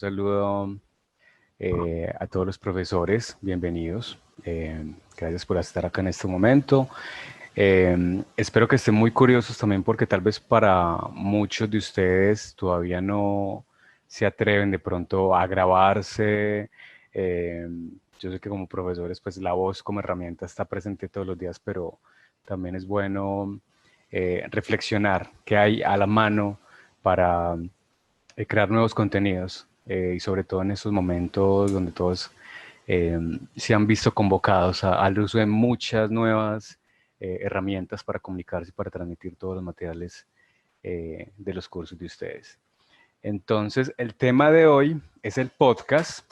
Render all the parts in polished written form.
saludo a todos los profesores, bienvenidos. Gracias por estar acá en este momento. Espero que estén muy curiosos también porque tal vez para muchos de ustedes todavía no se atreven de pronto a grabarse. Eh, yo sé que como profesores pues la voz como herramienta está presente todos los días, pero también es bueno reflexionar qué hay a la mano para crear nuevos contenidos y sobre todo en estos momentos donde todos se han visto convocados al uso de muchas nuevas herramientas para comunicarse y para transmitir todos los materiales de los cursos de ustedes. Entonces, el tema de hoy es el podcast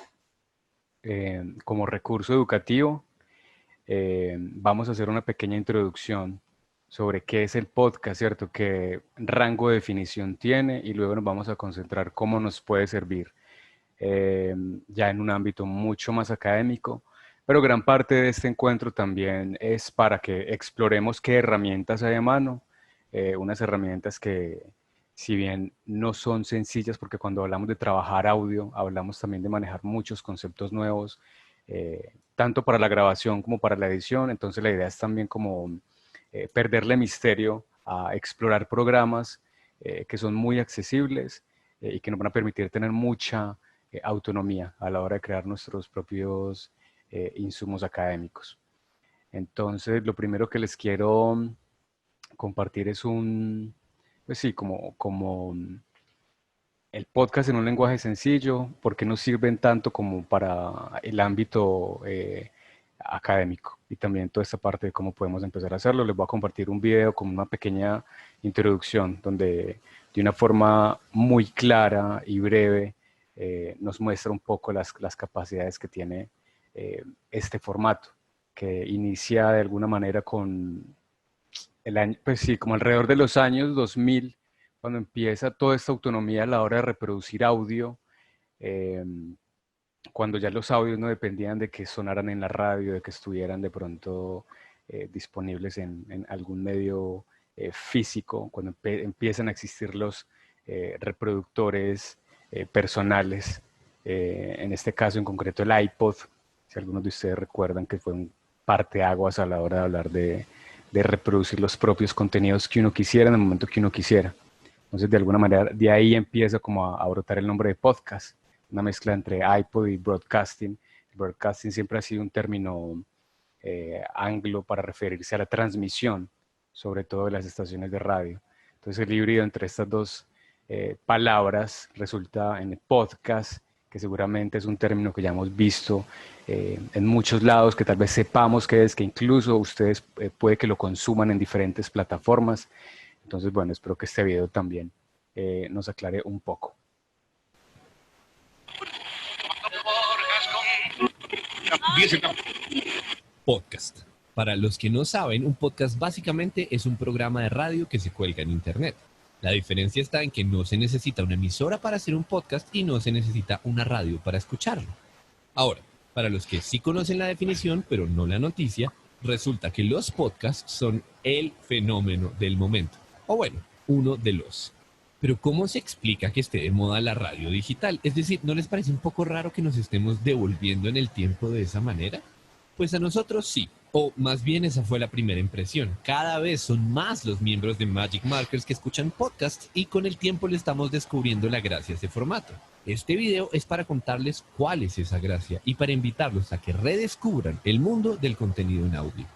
como recurso educativo. Vamos a hacer una pequeña introducción sobre qué es el podcast, ¿cierto? Qué rango de definición tiene y luego nos vamos a concentrar cómo nos puede servir ya en un ámbito mucho más académico, pero gran parte de este encuentro también es para que exploremos qué herramientas hay a mano, unas herramientas que si bien no son sencillas, porque cuando hablamos de trabajar audio, hablamos también de manejar muchos conceptos nuevos, tanto para la grabación como para la edición, entonces la idea es también como perderle misterio a explorar programas que son muy accesibles y que nos van a permitir tener mucha autonomía a la hora de crear nuestros propios insumos académicos. Entonces, lo primero que les quiero compartir es pues sí, como el podcast en un lenguaje sencillo, por qué nos sirven tanto como para el ámbito académico y también toda esta parte de cómo podemos empezar a hacerlo. Les voy a compartir un video con una pequeña introducción donde de una forma muy clara y breve nos muestra un poco las capacidades que tiene este formato, que inicia de alguna manera con el año, pues sí, como alrededor de los años 2000, cuando empieza toda esta autonomía a la hora de reproducir audio, eh, cuando ya los audios no dependían de que sonaran en la radio, de que estuvieran de pronto disponibles en algún medio físico, cuando empiezan a existir los reproductores personales, en este caso en concreto el iPod, si algunos de ustedes recuerdan que fue un parteaguas a la hora de hablar de reproducir los propios contenidos que uno quisiera en el momento que uno quisiera. Entonces, de alguna manera, de ahí empieza como a brotar el nombre de podcast, una mezcla entre iPod y broadcasting. El broadcasting siempre ha sido un término anglo para referirse a la transmisión, sobre todo de las estaciones de radio. Entonces, el híbrido entre estas dos palabras resulta en el podcast, que seguramente es un término que ya hemos visto en muchos lados, que tal vez sepamos qué es, que incluso ustedes puede que lo consuman en diferentes plataformas. Entonces, bueno, espero que este video también nos aclare un poco. Podcast. Para los que no saben, un podcast básicamente es un programa de radio que se cuelga en internet. La diferencia está en que no se necesita una emisora para hacer un podcast y no se necesita una radio para escucharlo. Ahora, para los que sí conocen la definición, pero no la noticia, resulta que los podcasts son el fenómeno del momento. O bueno, uno de los. Pero ¿cómo se explica que esté de moda la radio digital? Es decir, ¿no les parece un poco raro que nos estemos devolviendo en el tiempo de esa manera? Pues a nosotros sí, o más bien esa fue la primera impresión. Cada vez son más los miembros de Magic Markers que escuchan podcasts y con el tiempo le estamos descubriendo la gracia a ese formato. Este video es para contarles cuál es esa gracia y para invitarlos a que redescubran el mundo del contenido en audio.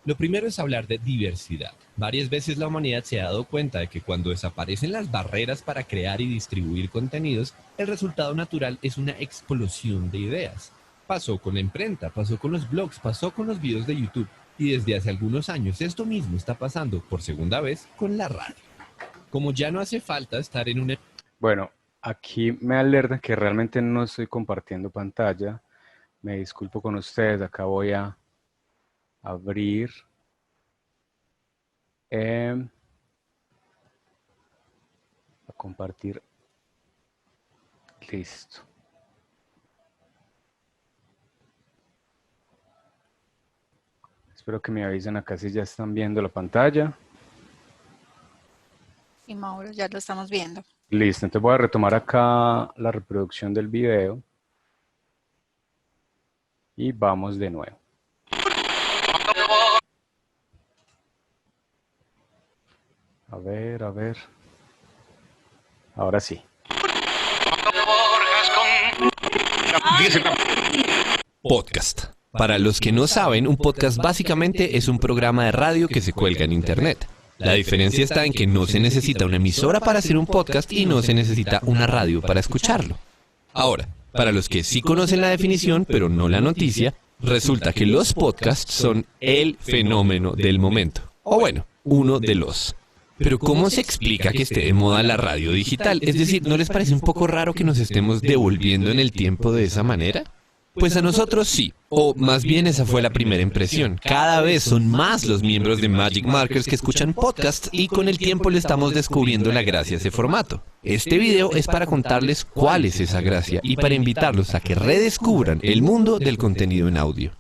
Lo primero es hablar de diversidad. Varias veces la humanidad se ha dado cuenta de que cuando desaparecen las barreras para crear y distribuir contenidos, el resultado natural es una explosión de ideas. Pasó con la imprenta, pasó con los blogs, pasó con los videos de YouTube y desde hace algunos años esto mismo está pasando por segunda vez con la radio. Como ya no hace falta estar en una... Bueno, aquí me alerta que realmente no estoy compartiendo pantalla. Me disculpo con ustedes. Acá voy a abrir. A compartir. Listo. Espero que me avisen acá si ya están viendo la pantalla. Sí, Mauro, ya lo estamos viendo. Listo, entonces voy a retomar acá la reproducción del video y vamos de nuevo. A ver, a ver. Ahora sí. Podcast. Para los que no saben, un podcast básicamente es un programa de radio que se cuelga en Internet. La diferencia está en que no se necesita una emisora para hacer un podcast y no se necesita una radio para escucharlo. Ahora, para los que sí conocen la definición, pero no la noticia, resulta que los podcasts son el fenómeno del momento. O bueno, uno de los. Pero ¿cómo se explica que esté de moda la radio digital? Es decir, ¿no les parece un poco raro que nos estemos devolviendo en el tiempo de esa manera? Pues a nosotros sí, o más bien esa fue la primera impresión. Cada vez son más los miembros de Magic Markers que escuchan podcasts y con el tiempo le estamos descubriendo la gracia a ese formato. Este video es para contarles cuál es esa gracia y para invitarlos a que redescubran el mundo del contenido en audio.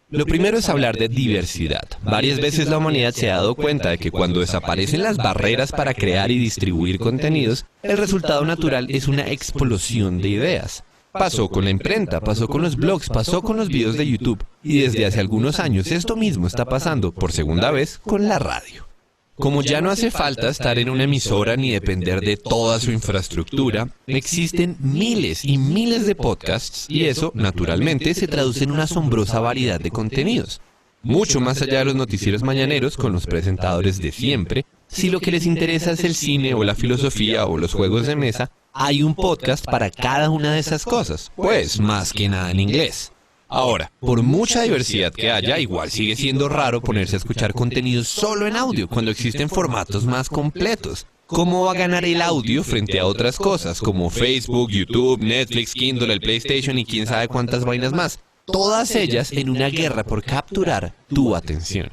Lo primero es hablar de diversidad. Varias veces la humanidad se ha dado cuenta de que cuando desaparecen las barreras para crear y distribuir contenidos, el resultado natural es una explosión de ideas. Pasó con la imprenta, pasó con los blogs, pasó con los videos de YouTube y desde hace algunos años esto mismo está pasando por segunda vez con la radio. Como ya no hace falta estar en una emisora ni depender de toda su infraestructura, existen miles y miles de podcasts y eso, naturalmente, se traduce en una asombrosa variedad de contenidos. Mucho más allá de los noticieros mañaneros con los presentadores de siempre, si lo que les interesa es el cine o la filosofía o los juegos de mesa, hay un podcast para cada una de esas cosas, pues más que nada en inglés. Ahora, por mucha diversidad que haya, igual sigue siendo raro ponerse a escuchar contenidos solo en audio cuando existen formatos más completos. ¿Cómo va a ganar el audio frente a otras cosas como Facebook, YouTube, Netflix, Kindle, el PlayStation y quién sabe cuántas vainas más? Todas ellas en una guerra por capturar tu atención.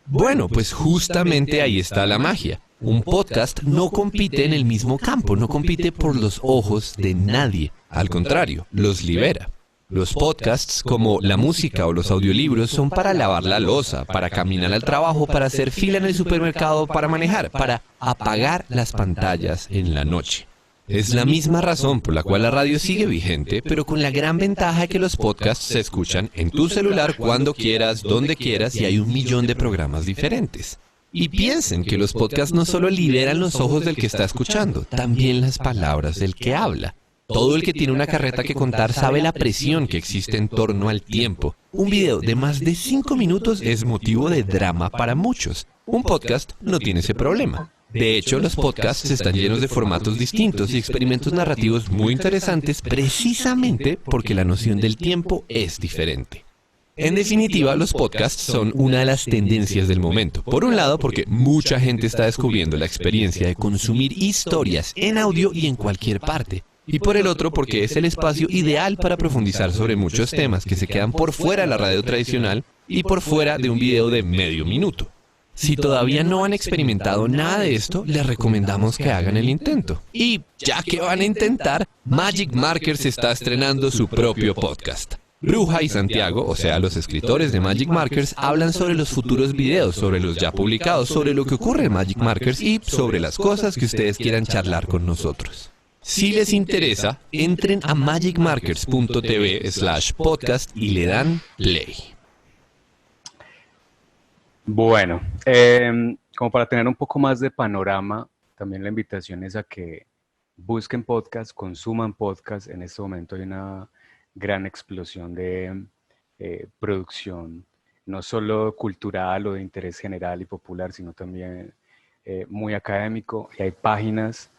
Bueno, pues justamente ahí está la magia. Un podcast no compite en el mismo campo, no compite por los ojos de nadie. Al contrario, los libera. Los podcasts, como la música o los audiolibros, son para lavar la loza, para caminar al trabajo, para hacer fila en el supermercado, para manejar, para apagar las pantallas en la noche. Es la misma razón por la cual la radio sigue vigente, pero con la gran ventaja de que los podcasts se escuchan en tu celular cuando quieras, donde quieras y hay 1.000.000 de programas diferentes. Y piensen que los podcasts no solo liberan los ojos del que está escuchando, también las palabras del que habla. Todo el que tiene una carreta que contar sabe la presión que existe en torno al tiempo. Un video de más de 5 minutos es motivo de drama para muchos. Un podcast no tiene ese problema. De hecho, los podcasts están llenos de formatos distintos y experimentos narrativos muy interesantes precisamente porque la noción del tiempo es diferente. En definitiva, los podcasts son una de las tendencias del momento. Por un lado, porque mucha gente está descubriendo la experiencia de consumir historias en audio y en cualquier parte. Y por el otro, porque es el espacio ideal para profundizar sobre muchos temas que se quedan por fuera de la radio tradicional y por fuera de un video de medio minuto. Si todavía no han experimentado nada de esto, les recomendamos que hagan el intento. Y ya que van a intentar, Magic Markers está estrenando su propio podcast. Bruja y Santiago, o sea, los escritores de Magic Markers, hablan sobre los futuros videos, sobre los ya publicados, sobre lo que ocurre en Magic Markers y sobre las cosas que ustedes quieran charlar con nosotros. Si les interesa, entren a magicmarkers.tv/podcast y le dan play. Bueno, como para tener un poco más de panorama, también la invitación es a que busquen podcast, consuman podcast. En este momento hay una gran explosión de producción, no solo cultural o de interés general y popular, sino también muy académico. Y hay páginas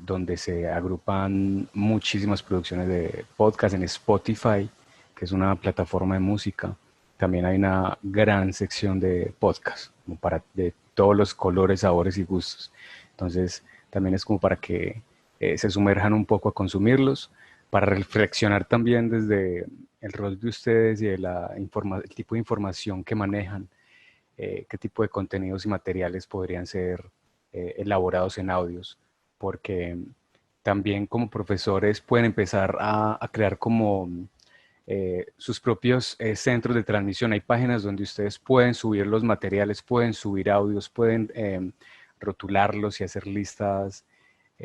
donde se agrupan muchísimas producciones de podcast en Spotify, que es una plataforma de música. También hay una gran sección de podcast, como para de todos los colores, sabores y gustos. Entonces, también es como para que se sumerjan un poco a consumirlos, para reflexionar también desde el rol de ustedes y de el tipo de información que manejan, qué tipo de contenidos y materiales podrían ser elaborados en audios, porque también como profesores pueden empezar a crear como sus propios centros de transmisión. Hay páginas donde ustedes pueden subir los materiales, pueden subir audios, pueden rotularlos y hacer listas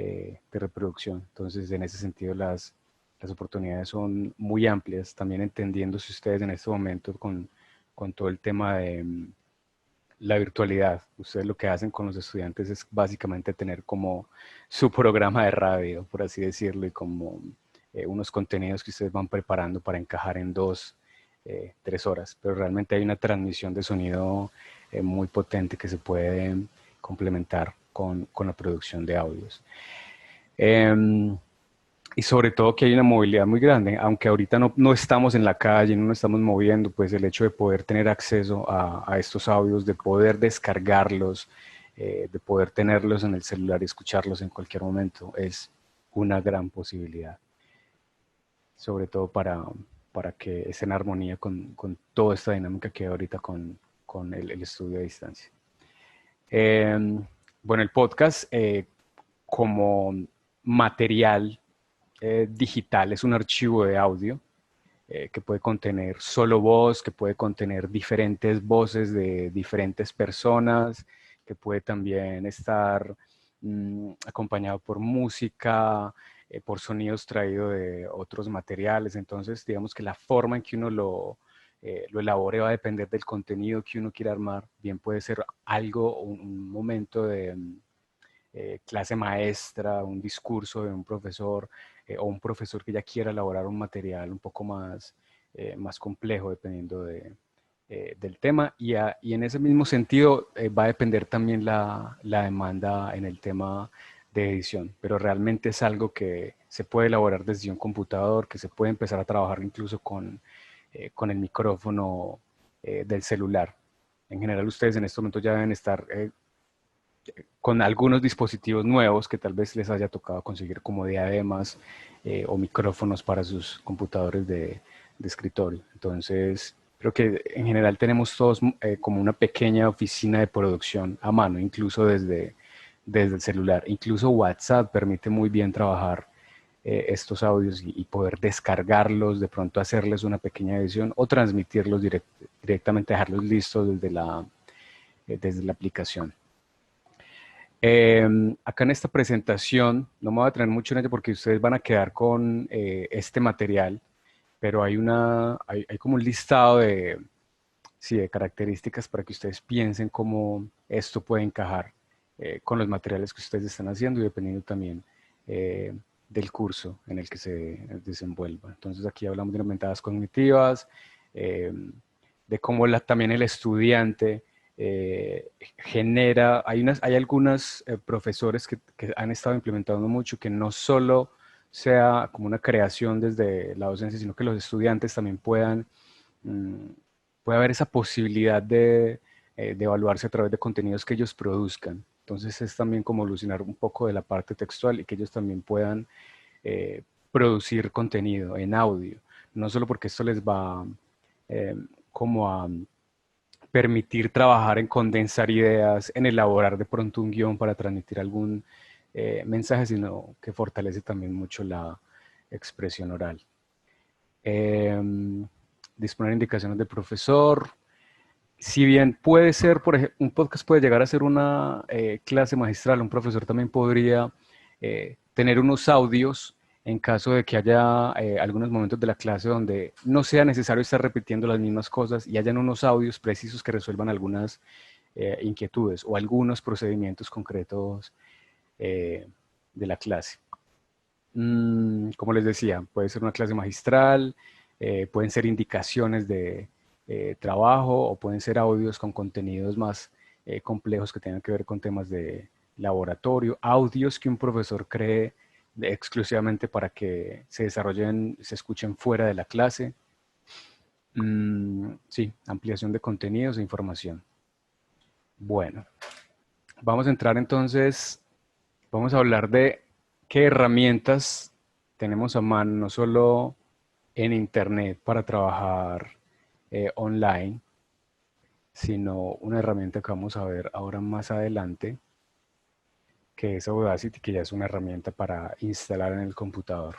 de reproducción. Entonces, en ese sentido, las oportunidades son muy amplias, también entendiéndose ustedes en este momento con todo el tema de la virtualidad. Ustedes lo que hacen con los estudiantes es básicamente tener como su programa de radio, por así decirlo, y como unos contenidos que ustedes van preparando para encajar en 2, 3 horas. Pero realmente hay una transmisión de sonido muy potente que se puede complementar con la producción de audios. Eh, y sobre todo que hay una movilidad muy grande, aunque ahorita no estamos en la calle, no nos estamos moviendo, pues el hecho de poder tener acceso a estos audios, de poder descargarlos, de poder tenerlos en el celular y escucharlos en cualquier momento, es una gran posibilidad, sobre todo para que esté en armonía con toda esta dinámica que hay ahorita con el estudio a distancia. Eh, bueno, el podcast como material digital es un archivo de audio que puede contener solo voz, que puede contener diferentes voces de diferentes personas, que puede también estar acompañado por música, por sonidos traídos de otros materiales. Entonces, digamos que la forma en que uno lo elabore va a depender del contenido que uno quiera armar. Bien puede ser algo, un momento de clase maestra, un discurso de un profesor o un profesor que ya quiera elaborar un material un poco más complejo dependiendo del tema. Y en ese mismo sentido va a depender también la demanda en el tema de edición, pero realmente es algo que se puede elaborar desde un computador, que se puede empezar a trabajar incluso con el micrófono del celular. En general ustedes en este momento ya deben estar con algunos dispositivos nuevos que tal vez les haya tocado conseguir como diademas o micrófonos para sus computadores de escritorio. Entonces, creo que en general tenemos todos como una pequeña oficina de producción a mano, incluso desde el celular. Incluso WhatsApp permite muy bien trabajar estos audios y poder descargarlos, de pronto hacerles una pequeña edición o transmitirlos directamente, dejarlos listos desde la aplicación. Acá en esta presentación, no me voy a tener mucho en ella porque ustedes van a quedar con este material, pero hay como un listado sí, de características para que ustedes piensen cómo esto puede encajar con los materiales que ustedes están haciendo y dependiendo también eh, del curso en el que se desenvuelva. Entonces aquí hablamos de las ventajas cognitivas, eh, de cómo también el estudiante genera, hay algunos profesores que han estado implementando mucho que no solo sea como una creación desde la docencia, sino que los estudiantes también mm, puede haber esa posibilidad de evaluarse a través de contenidos que ellos produzcan. Entonces es también como evolucionar un poco de la parte textual y que ellos también puedan eh, producir contenido en audio. No solo porque esto les va eh, como a permitir trabajar en condensar ideas, en elaborar de pronto un guión para transmitir algún mensaje, sino que fortalece también mucho la expresión oral. Disponer indicaciones del profesor. Si bien puede ser, por ejemplo, un podcast puede llegar a ser una clase magistral, un profesor también podría tener unos audios en caso de que haya algunos momentos de la clase donde no sea necesario estar repitiendo las mismas cosas y hayan unos audios precisos que resuelvan algunas inquietudes o algunos procedimientos concretos de la clase. Como les decía, puede ser una clase magistral, pueden ser indicaciones de trabajo o pueden ser audios con contenidos más complejos que tengan que ver con temas de laboratorio, audios que un profesor cree exclusivamente para que se desarrollen, se escuchen fuera de la clase. Sí, ampliación de contenidos e información. Bueno, vamos a entrar entonces, vamos a hablar de qué herramientas tenemos a mano, no solo en Internet para trabajar online, sino una herramienta que vamos a ver ahora más adelante, que es Audacity, que ya es una herramienta para instalar en el computador.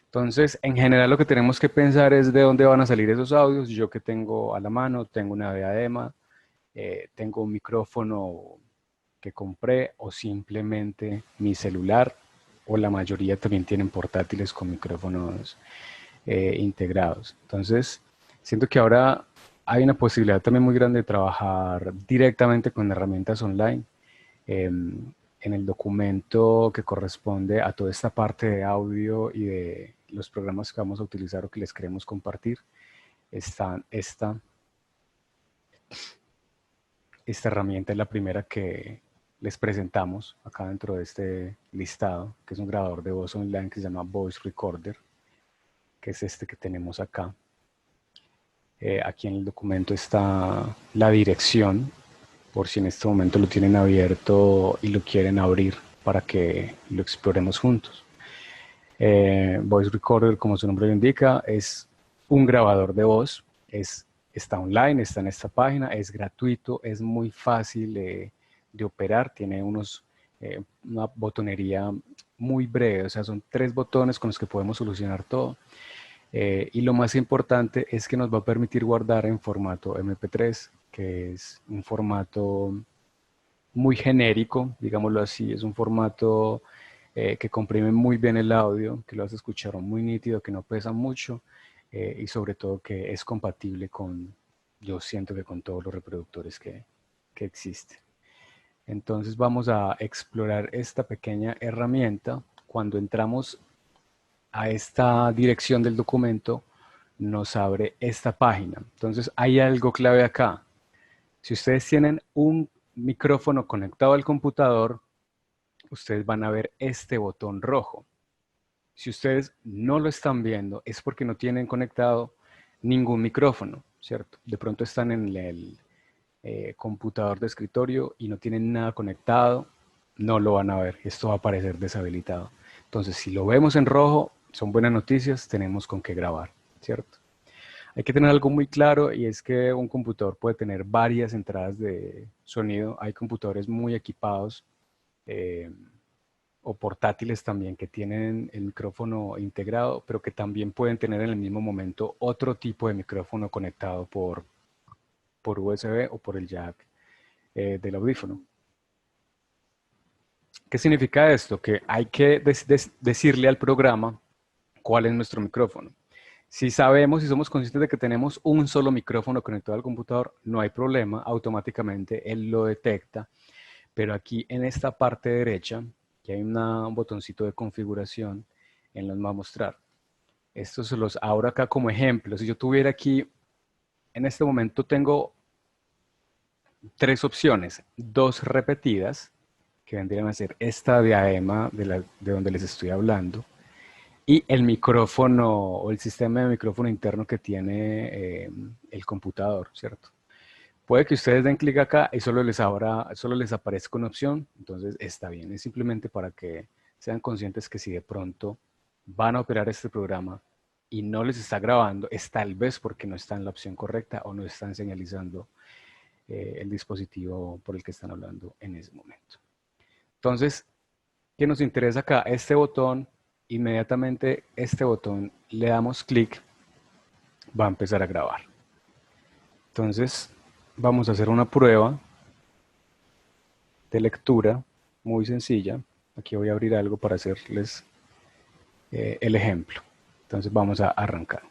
Entonces, en general lo que tenemos que pensar es de dónde van a salir esos audios. Yo que tengo a la mano, tengo una diadema, tengo un micrófono que compré o simplemente mi celular. o la mayoría también tienen portátiles con micrófonos integrados. Entonces, siento que ahora hay una posibilidad también muy grande de trabajar directamente con herramientas online. En el documento que corresponde a toda esta parte de audio y de los programas que vamos a utilizar o que les queremos compartir, está esta herramienta es la primera que les presentamos acá dentro de este listado, que es un grabador de voz online que se llama Voice Recorder, que es este que tenemos acá. Aquí en el documento está la dirección, por si en este momento lo tienen abierto y lo quieren abrir para que lo exploremos juntos. Voice Recorder, como su nombre lo indica, es un grabador de voz, está online, está en esta página, es gratuito, es muy fácil de operar, tiene una botonería muy breve, o sea, son 3 botones con los que podemos solucionar todo. Y lo más importante es que nos va a permitir guardar en formato MP3, que es un formato muy genérico, digámoslo así, es un formato que comprime muy bien el audio, que lo hace escuchar muy nítido, que no pesa mucho y sobre todo que es compatible con, yo siento que con todos los reproductores que existen. Entonces vamos a explorar esta pequeña herramienta. Cuando entramos a esta dirección del documento, nos abre esta página. Entonces hay algo clave acá. Si ustedes tienen un micrófono conectado al computador, ustedes van a ver este botón rojo. Si ustedes no lo están viendo, es porque no tienen conectado ningún micrófono, ¿cierto? De pronto están en el computador de escritorio y no tienen nada conectado, no lo van a ver. Esto va a aparecer deshabilitado. Entonces, si lo vemos en rojo, son buenas noticias, tenemos con qué grabar, ¿cierto? Hay que tener algo muy claro y es que un computador puede tener varias entradas de sonido. Hay computadores muy equipados o portátiles también que tienen el micrófono integrado, pero que también pueden tener en el mismo momento otro tipo de micrófono conectado por USB o por el jack del audífono. ¿Qué significa esto? Que hay que decirle al programa cuál es nuestro micrófono. Si sabemos y somos conscientes de que tenemos un solo micrófono conectado al computador, no hay problema, automáticamente él lo detecta. Pero aquí en esta parte derecha, que hay un botoncito de configuración, él nos va a mostrar. Estos se los abro acá como ejemplo. Si yo tuviera aquí, en este momento tengo 3 opciones, 2 repetidas, que vendrían a ser esta diadema de donde les estoy hablando, y el micrófono o el sistema de micrófono interno que tiene el computador, ¿cierto? Puede que ustedes den clic acá y solo les aparezca una opción, entonces está bien, es simplemente para que sean conscientes que si de pronto van a operar este programa y no les está grabando, es tal vez porque no está en la opción correcta o no están señalizando el dispositivo por el que están hablando en ese momento. Entonces, ¿qué nos interesa acá? Este botón, inmediatamente este botón le damos clic, va a empezar a grabar. Entonces, vamos a hacer una prueba de lectura muy sencilla. Aquí voy a abrir algo para hacerles el ejemplo. Entonces vamos a arrancar.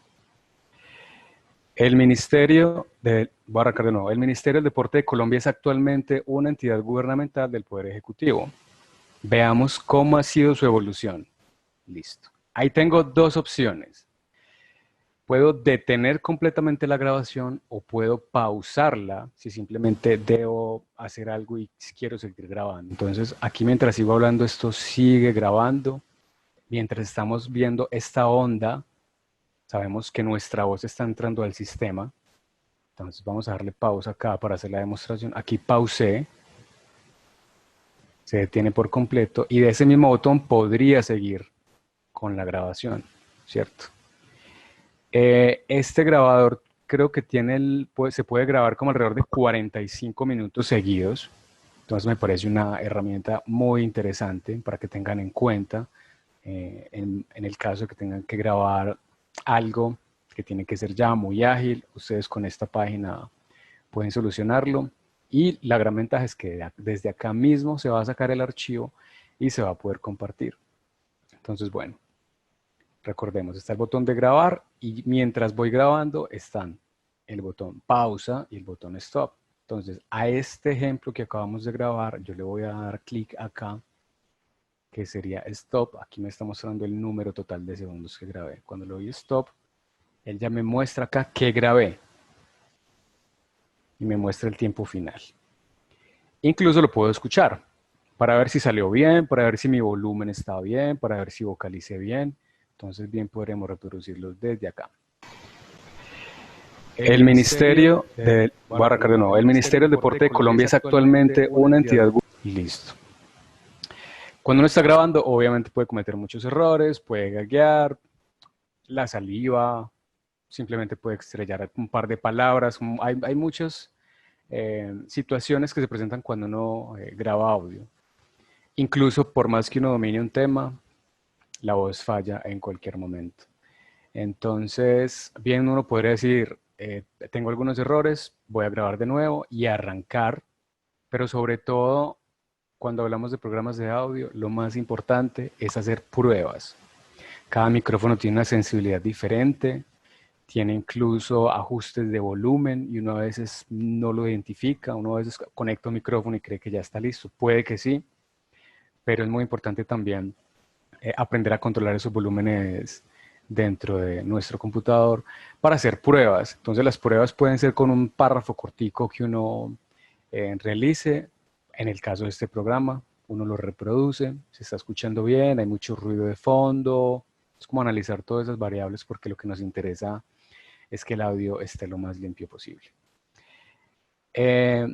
El Ministerio voy a arrancar de nuevo. El Ministerio del Deporte de Colombia es actualmente una entidad gubernamental del Poder Ejecutivo. Veamos cómo ha sido su evolución. Listo. Ahí tengo 2 opciones. Puedo detener completamente la grabación o puedo pausarla si simplemente debo hacer algo y quiero seguir grabando. Entonces, aquí mientras sigo hablando, esto sigue grabando. Mientras estamos viendo esta onda, sabemos que nuestra voz está entrando al sistema. Entonces, vamos a darle pausa acá para hacer la demostración. Aquí pausé. Se detiene por completo y de ese mismo botón podría seguir con la grabación, ¿cierto? Este grabador creo que se puede grabar como alrededor de 45 minutos seguidos. Entonces me parece una herramienta muy interesante para que tengan en cuenta en el caso de que tengan que grabar algo que tiene que ser ya muy ágil. Ustedes con esta página pueden solucionarlo. Y la gran ventaja es que desde acá mismo se va a sacar el archivo y se va a poder compartir. Entonces, bueno, recordemos, está el botón de grabar y mientras voy grabando están el botón pausa y el botón stop. Entonces, a este ejemplo que acabamos de grabar, yo le voy a dar clic acá, que sería stop. Aquí me está mostrando el número total de segundos que grabé. Cuando le doy stop, él ya me muestra acá qué grabé y me muestra el tiempo final. Incluso lo puedo escuchar para ver si salió bien, para ver si mi volumen está bien, para ver si vocalicé bien. Entonces bien podremos reproducirlos desde acá. Voy a arrancar de nuevo. El Ministerio del Deporte de Colombia es actualmente una entidad. Listo. Cuando uno está grabando, obviamente puede cometer muchos errores, puede gaguear, la saliva, simplemente puede estrellar un par de palabras. Hay muchas situaciones que se presentan cuando uno graba audio. Incluso por más que uno domine un tema, la voz falla en cualquier momento. Entonces, bien uno podría decir, tengo algunos errores, voy a grabar de nuevo y arrancar, pero sobre todo, cuando hablamos de programas de audio, lo más importante es hacer pruebas. Cada micrófono tiene una sensibilidad diferente, tiene incluso ajustes de volumen y uno a veces no lo identifica, uno a veces conecta un micrófono y cree que ya está listo, puede que sí, pero es muy importante también aprender a controlar esos volúmenes dentro de nuestro computador para hacer pruebas. Entonces las pruebas pueden ser con un párrafo cortico que uno realice. En el caso de este programa, uno lo reproduce, se está escuchando bien, hay mucho ruido de fondo. Es como analizar todas esas variables porque lo que nos interesa es que el audio esté lo más limpio posible.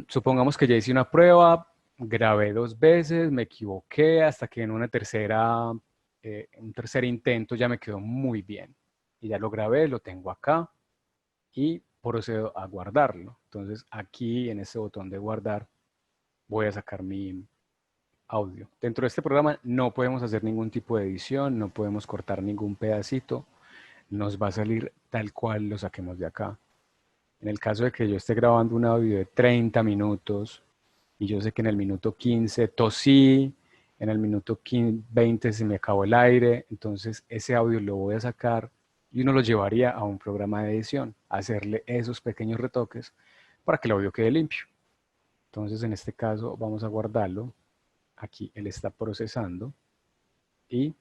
Supongamos que ya hice una prueba, grabé 2 veces, me equivoqué hasta que en un tercer intento ya me quedó muy bien. Y ya lo grabé, lo tengo acá y procedo a guardarlo. Entonces aquí en este botón de guardar voy a sacar mi audio. Dentro de este programa no podemos hacer ningún tipo de edición, no podemos cortar ningún pedacito. Nos va a salir tal cual lo saquemos de acá. En el caso de que yo esté grabando un audio de 30 minutos y yo sé que en el minuto 15 tosí, en el minuto 20 se me acabó el aire, entonces ese audio lo voy a sacar y uno lo llevaría a un programa de edición, a hacerle esos pequeños retoques para que el audio quede limpio. Entonces en este caso vamos a guardarlo. Aquí él está procesando y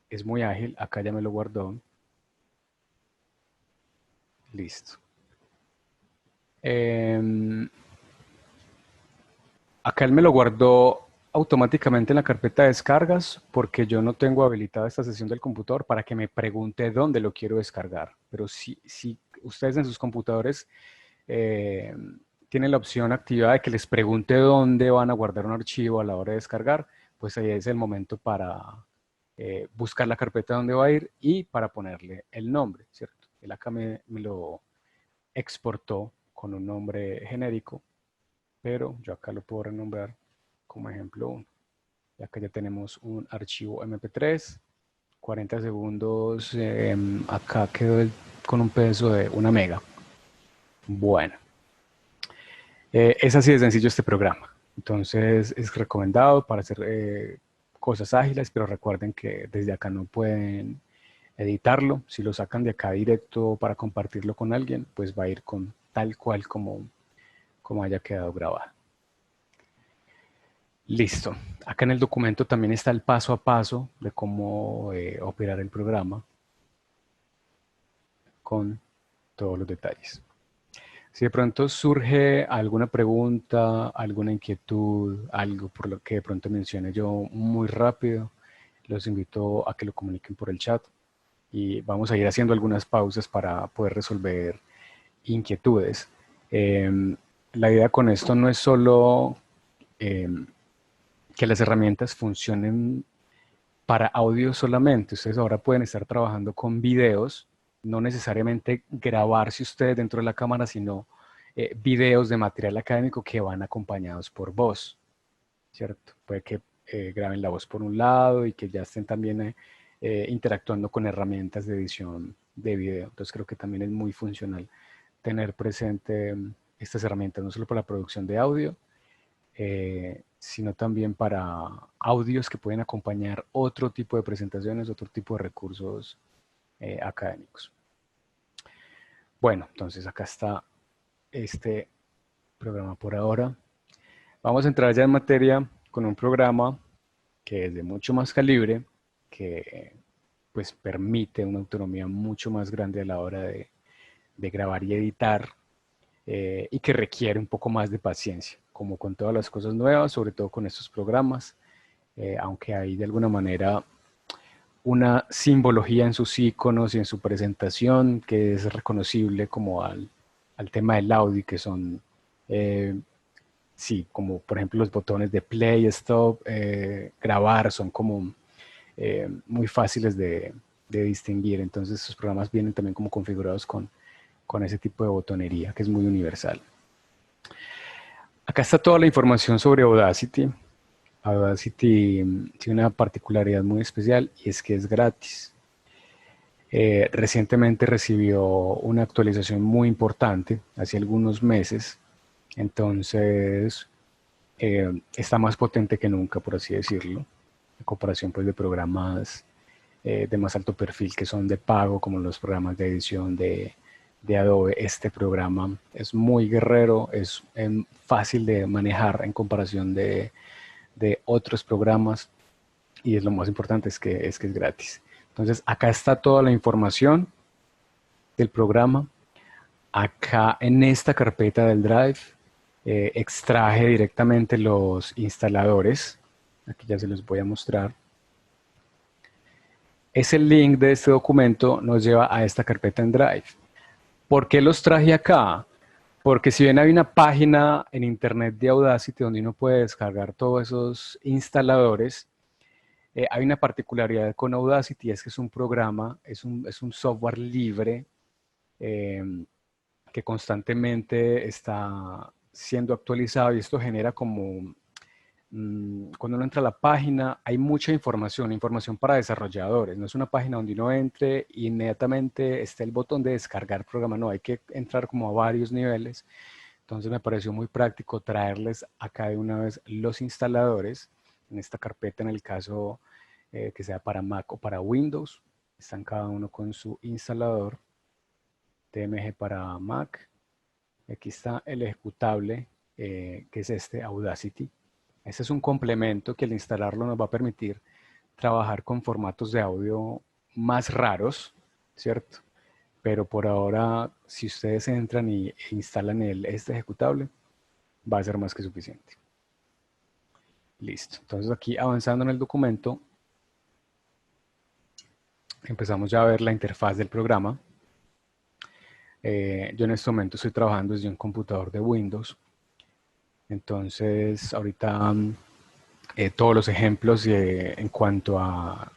es muy ágil. Acá ya me lo guardó. Listo. Acá él me lo guardó automáticamente en la carpeta de descargas porque yo no tengo habilitada esta sesión del computador para que me pregunte dónde lo quiero descargar. Pero si ustedes en sus computadores eh, tienen la opción activada de que les pregunte dónde van a guardar un archivo a la hora de descargar, pues ahí es el momento para buscar la carpeta donde va a ir y para ponerle el nombre, ¿cierto? Él acá me lo exportó con un nombre genérico, pero yo acá lo puedo renombrar como ejemplo 1. Y acá ya tenemos un archivo MP3, 40 segundos, acá quedó con un peso de 1 mega. Bueno, es así de sencillo este programa. Entonces es recomendado para hacer cosas ágiles, pero recuerden que desde acá no pueden editarlo. Si lo sacan de acá directo para compartirlo con alguien, pues va a ir con tal cual como haya quedado grabado. Listo. Acá en el documento también está el paso a paso de cómo operar el programa con todos los detalles. Si de pronto surge alguna pregunta, alguna inquietud, algo por lo que de pronto mencione yo muy rápido, los invito a que lo comuniquen por el chat y vamos a ir haciendo algunas pausas para poder resolver inquietudes. La idea con esto no es solo que las herramientas funcionen para audio solamente. Ustedes ahora pueden estar trabajando con videos, no necesariamente grabarse ustedes dentro de la cámara, sino videos de material académico que van acompañados por voz, ¿cierto? Puede que graben la voz por un lado y que ya estén también interactuando con herramientas de edición de video. Entonces creo que también es muy funcional tener presente estas herramientas, no solo para la producción de audio, sino también para audios que pueden acompañar otro tipo de presentaciones, otro tipo de recursos académicos. Bueno, entonces acá está este programa por ahora. Vamos a entrar ya en materia con un programa que es de mucho más calibre, que pues permite una autonomía mucho más grande a la hora de grabar y editar, y que requiere un poco más de paciencia, como con todas las cosas nuevas, sobre todo con estos programas, aunque hay de alguna manera una simbología en sus iconos y en su presentación que es reconocible como al tema del audio, que son, eh, sí, como por ejemplo los botones de play, stop, grabar, son como muy fáciles de distinguir. Entonces estos programas vienen también como configurados con ese tipo de botonería que es muy universal. Acá está toda la información sobre Audacity. Audacity tiene una particularidad muy especial y es que es gratis. Recientemente recibió una actualización muy importante, hace algunos meses, entonces está más potente que nunca, por así decirlo, en comparación pues de programas de más alto perfil que son de pago, como los programas de edición de Adobe. Este programa es muy guerrero, es fácil de manejar en comparación de otros programas, y es lo más importante, es que es gratis. Entonces acá está toda la información del programa. Acá en esta carpeta del Drive extraje directamente los instaladores. Aquí ya se los voy a mostrar. Ese link de este documento nos lleva a esta carpeta en Drive. ¿Por qué los traje acá? Porque si bien hay una página en internet de Audacity donde uno puede descargar todos esos instaladores, hay una particularidad con Audacity, es que es un programa, es un software libre, eh, que constantemente está siendo actualizado, y esto genera como, cuando uno entra a la página, hay mucha información, información para desarrolladores. No es una página donde uno entre e inmediatamente esté el botón de descargar programa, no, hay que entrar como a varios niveles. Entonces me pareció muy práctico traerles acá de una vez los instaladores en esta carpeta, en el caso que sea para Mac o para Windows. Están cada uno con su instalador. TMG para Mac. Aquí está el ejecutable, que es este Audacity. Este es un complemento que al instalarlo nos va a permitir trabajar con formatos de audio más raros, ¿cierto? Pero por ahora, si ustedes entran e instalan este ejecutable, va a ser más que suficiente. Listo. Entonces aquí avanzando en el documento, empezamos ya a ver la interfaz del programa. Yo en este momento estoy trabajando desde un computador de Windows. Entonces ahorita todos los ejemplos en cuanto a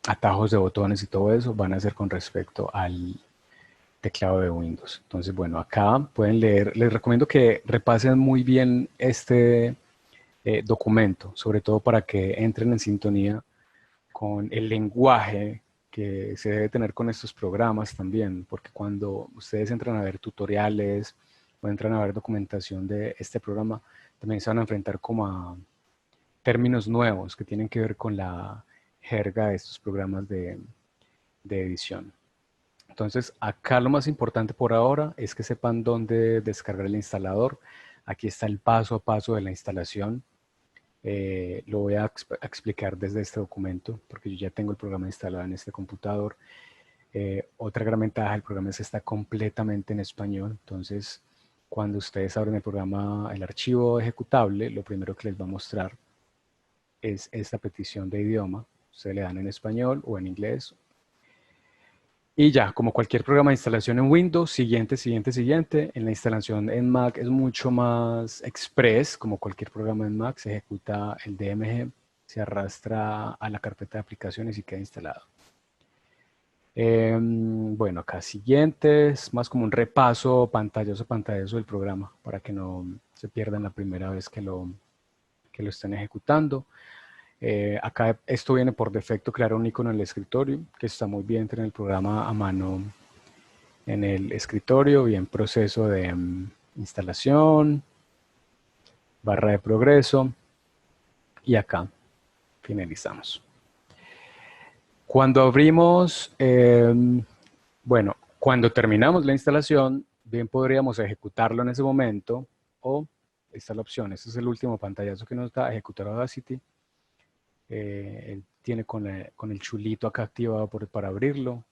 atajos de botones y todo eso van a ser con respecto al teclado de Windows. Entonces, bueno, acá pueden leer. Les recomiendo que repasen muy bien este documento, sobre todo para que entren en sintonía con el lenguaje que se debe tener con estos programas también, porque cuando ustedes entran a ver tutoriales o entran a ver documentación de este programa, también se van a enfrentar como a términos nuevos que tienen que ver con la jerga de estos programas de edición. Entonces, acá lo más importante por ahora es que sepan dónde descargar el instalador. Aquí está el paso a paso de la instalación. Lo voy a explicar desde este documento, porque yo ya tengo el programa instalado en este computador. Otra gran ventaja del programa es que está completamente en español. Entonces, cuando ustedes abren el programa, el archivo ejecutable, lo primero que les va a mostrar es esta petición de idioma. Ustedes le dan en español o en inglés. Y ya, como cualquier programa de instalación en Windows, siguiente, siguiente, siguiente. En la instalación en Mac es mucho más express, como cualquier programa en Mac, se ejecuta el DMG, se arrastra a la carpeta de aplicaciones y queda instalado. Bueno, acá siguientes, más como un repaso pantallazo a pantallazo del programa, para que no se pierdan la primera vez que lo estén ejecutando. Acá esto viene por defecto, crear un icono en el escritorio, que está muy bien tener el programa a mano en el escritorio y en proceso de instalación, barra de progreso. y acá finalizamos. Cuando abrimos, bueno, cuando terminamos la instalación, bien podríamos ejecutarlo en ese momento o esta es la opción, este es el último pantallazo que nos da, ejecutar Audacity. Él tiene con el chulito acá activado para abrirlo.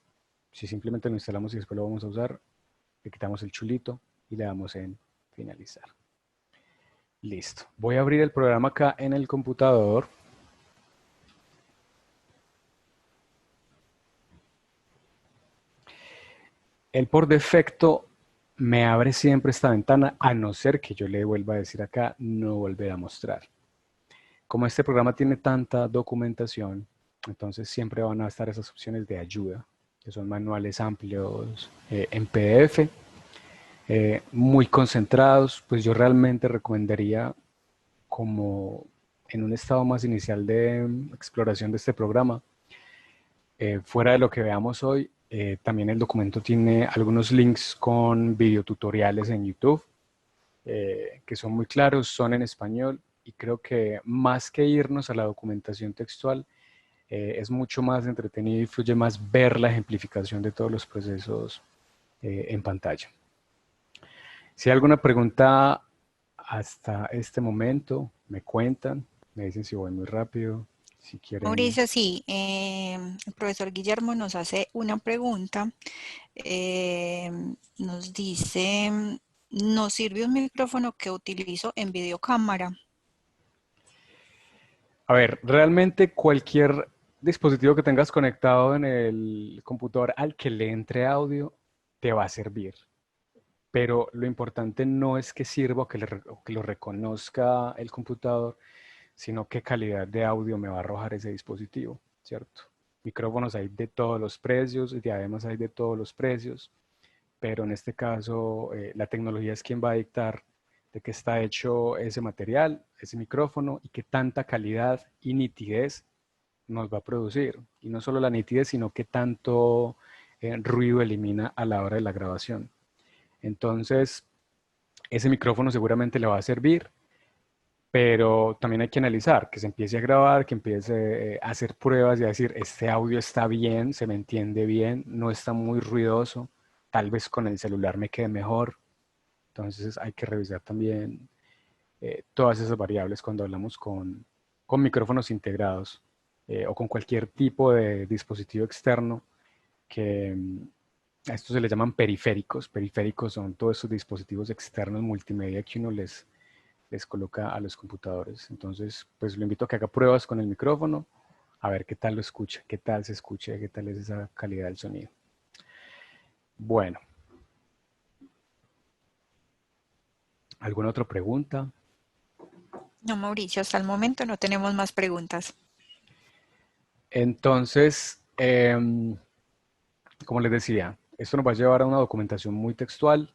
Si simplemente lo instalamos y después lo vamos a usar, le quitamos el chulito y le damos en finalizar. Listo. Voy a abrir el programa acá en el computador. Él por defecto me abre siempre esta ventana, a no ser que yo le vuelva a decir acá, no volver a mostrar. Como este programa tiene tanta documentación, entonces siempre van a estar esas opciones de ayuda, que son manuales amplios en PDF, muy concentrados. Pues yo realmente recomendaría, como en un estado más inicial de exploración de este programa, fuera de lo que veamos hoy, también el documento tiene algunos links con videotutoriales en YouTube, que son muy claros, son en español, y creo que más que irnos a la documentación textual, es mucho más entretenido y fluye más ver la ejemplificación de todos los procesos en pantalla. Si hay alguna pregunta hasta este momento, me cuentan, me dicen si voy muy rápido, si quieren. Mauricio, sí, el profesor Guillermo nos hace una pregunta. Nos dice, ¿nos sirve un micrófono que utilizo en videocámara? A ver, realmente cualquier dispositivo que tengas conectado en el computador al que le entre audio te va a servir. Pero lo importante no es que sirva o que lo reconozca el computador, sino qué calidad de audio me va a arrojar ese dispositivo, ¿cierto? Micrófonos hay de todos los precios, y además hay de todos los precios, pero en este caso la tecnología es quien va a dictar de qué está hecho ese material, ese micrófono, y qué tanta calidad y nitidez nos va a producir. Y no solo la nitidez, sino qué tanto ruido elimina a la hora de la grabación. Entonces, ese micrófono seguramente le va a servir, pero también hay que analizar, que se empiece a grabar, que empiece a hacer pruebas y a decir, este audio está bien, se me entiende bien, no está muy ruidoso, tal vez con el celular me quede mejor. Entonces hay que revisar también todas esas variables cuando hablamos con micrófonos integrados o con cualquier tipo de dispositivo externo que a estos se les llaman periféricos. Periféricos son todos esos dispositivos externos multimedia que uno les coloca a los computadores. Entonces, pues lo invito a que haga pruebas con el micrófono, a ver qué tal lo escucha, qué tal se escucha, qué tal es esa calidad del sonido. Bueno. ¿Alguna otra pregunta? No, Mauricio, hasta el momento no tenemos más preguntas. Entonces, como les decía, esto nos va a llevar a una documentación muy textual.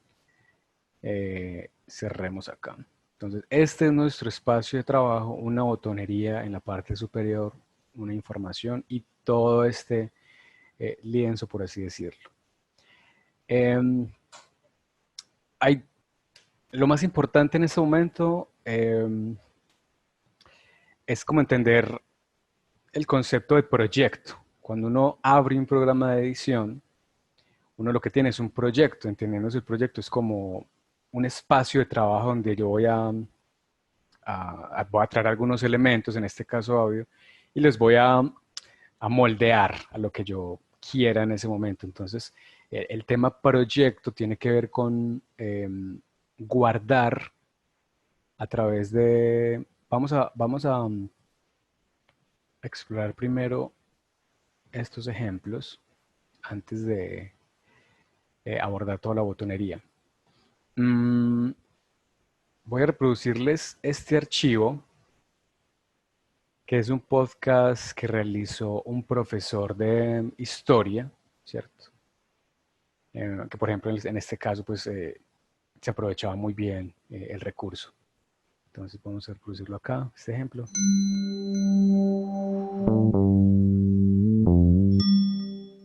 Cerremos acá. Entonces, este es nuestro espacio de trabajo, una botonería en la parte superior, una información y todo este lienzo, por así decirlo. Lo más importante en este momento es como entender el concepto de proyecto. Cuando uno abre un programa de edición, uno lo que tiene es un proyecto. Entendiendo el proyecto es como un espacio de trabajo donde yo voy a traer algunos elementos, en este caso audio, y les voy a moldear a lo que yo quiera en ese momento. Entonces, el tema proyecto tiene que ver con guardar a través de... Vamos a explorar primero estos ejemplos antes de abordar toda la botonería. Voy a reproducirles este archivo, que es un podcast que realizó un profesor de historia, ¿cierto? Que por ejemplo en este caso pues se aprovechaba muy bien el recurso. Entonces vamos a reproducirlo acá, este ejemplo.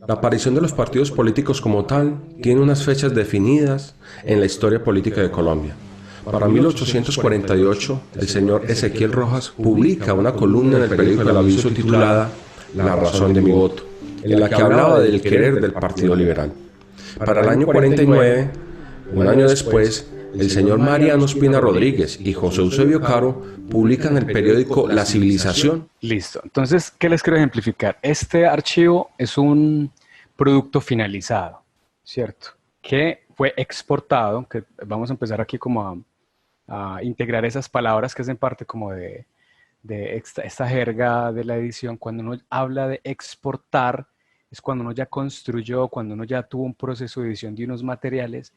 La aparición de los partidos políticos como tal tiene unas fechas definidas en la historia política de Colombia. Para 1848, el señor Ezequiel Rojas publica una columna en el periódico El Aviso titulada La razón de mi voto, en la que hablaba del querer del Partido Liberal. Para el año 49, un año después, el señor Mariano Espina Rodríguez y José Eusebio Caro publican en el periódico La Civilización. Listo. Entonces, ¿qué les quiero ejemplificar? Este archivo es un producto finalizado, ¿cierto? Que fue exportado, que vamos a empezar aquí como a integrar esas palabras que hacen parte como de esta jerga de la edición. Cuando uno habla de exportar, es cuando uno ya construyó, cuando uno ya tuvo un proceso de edición de unos materiales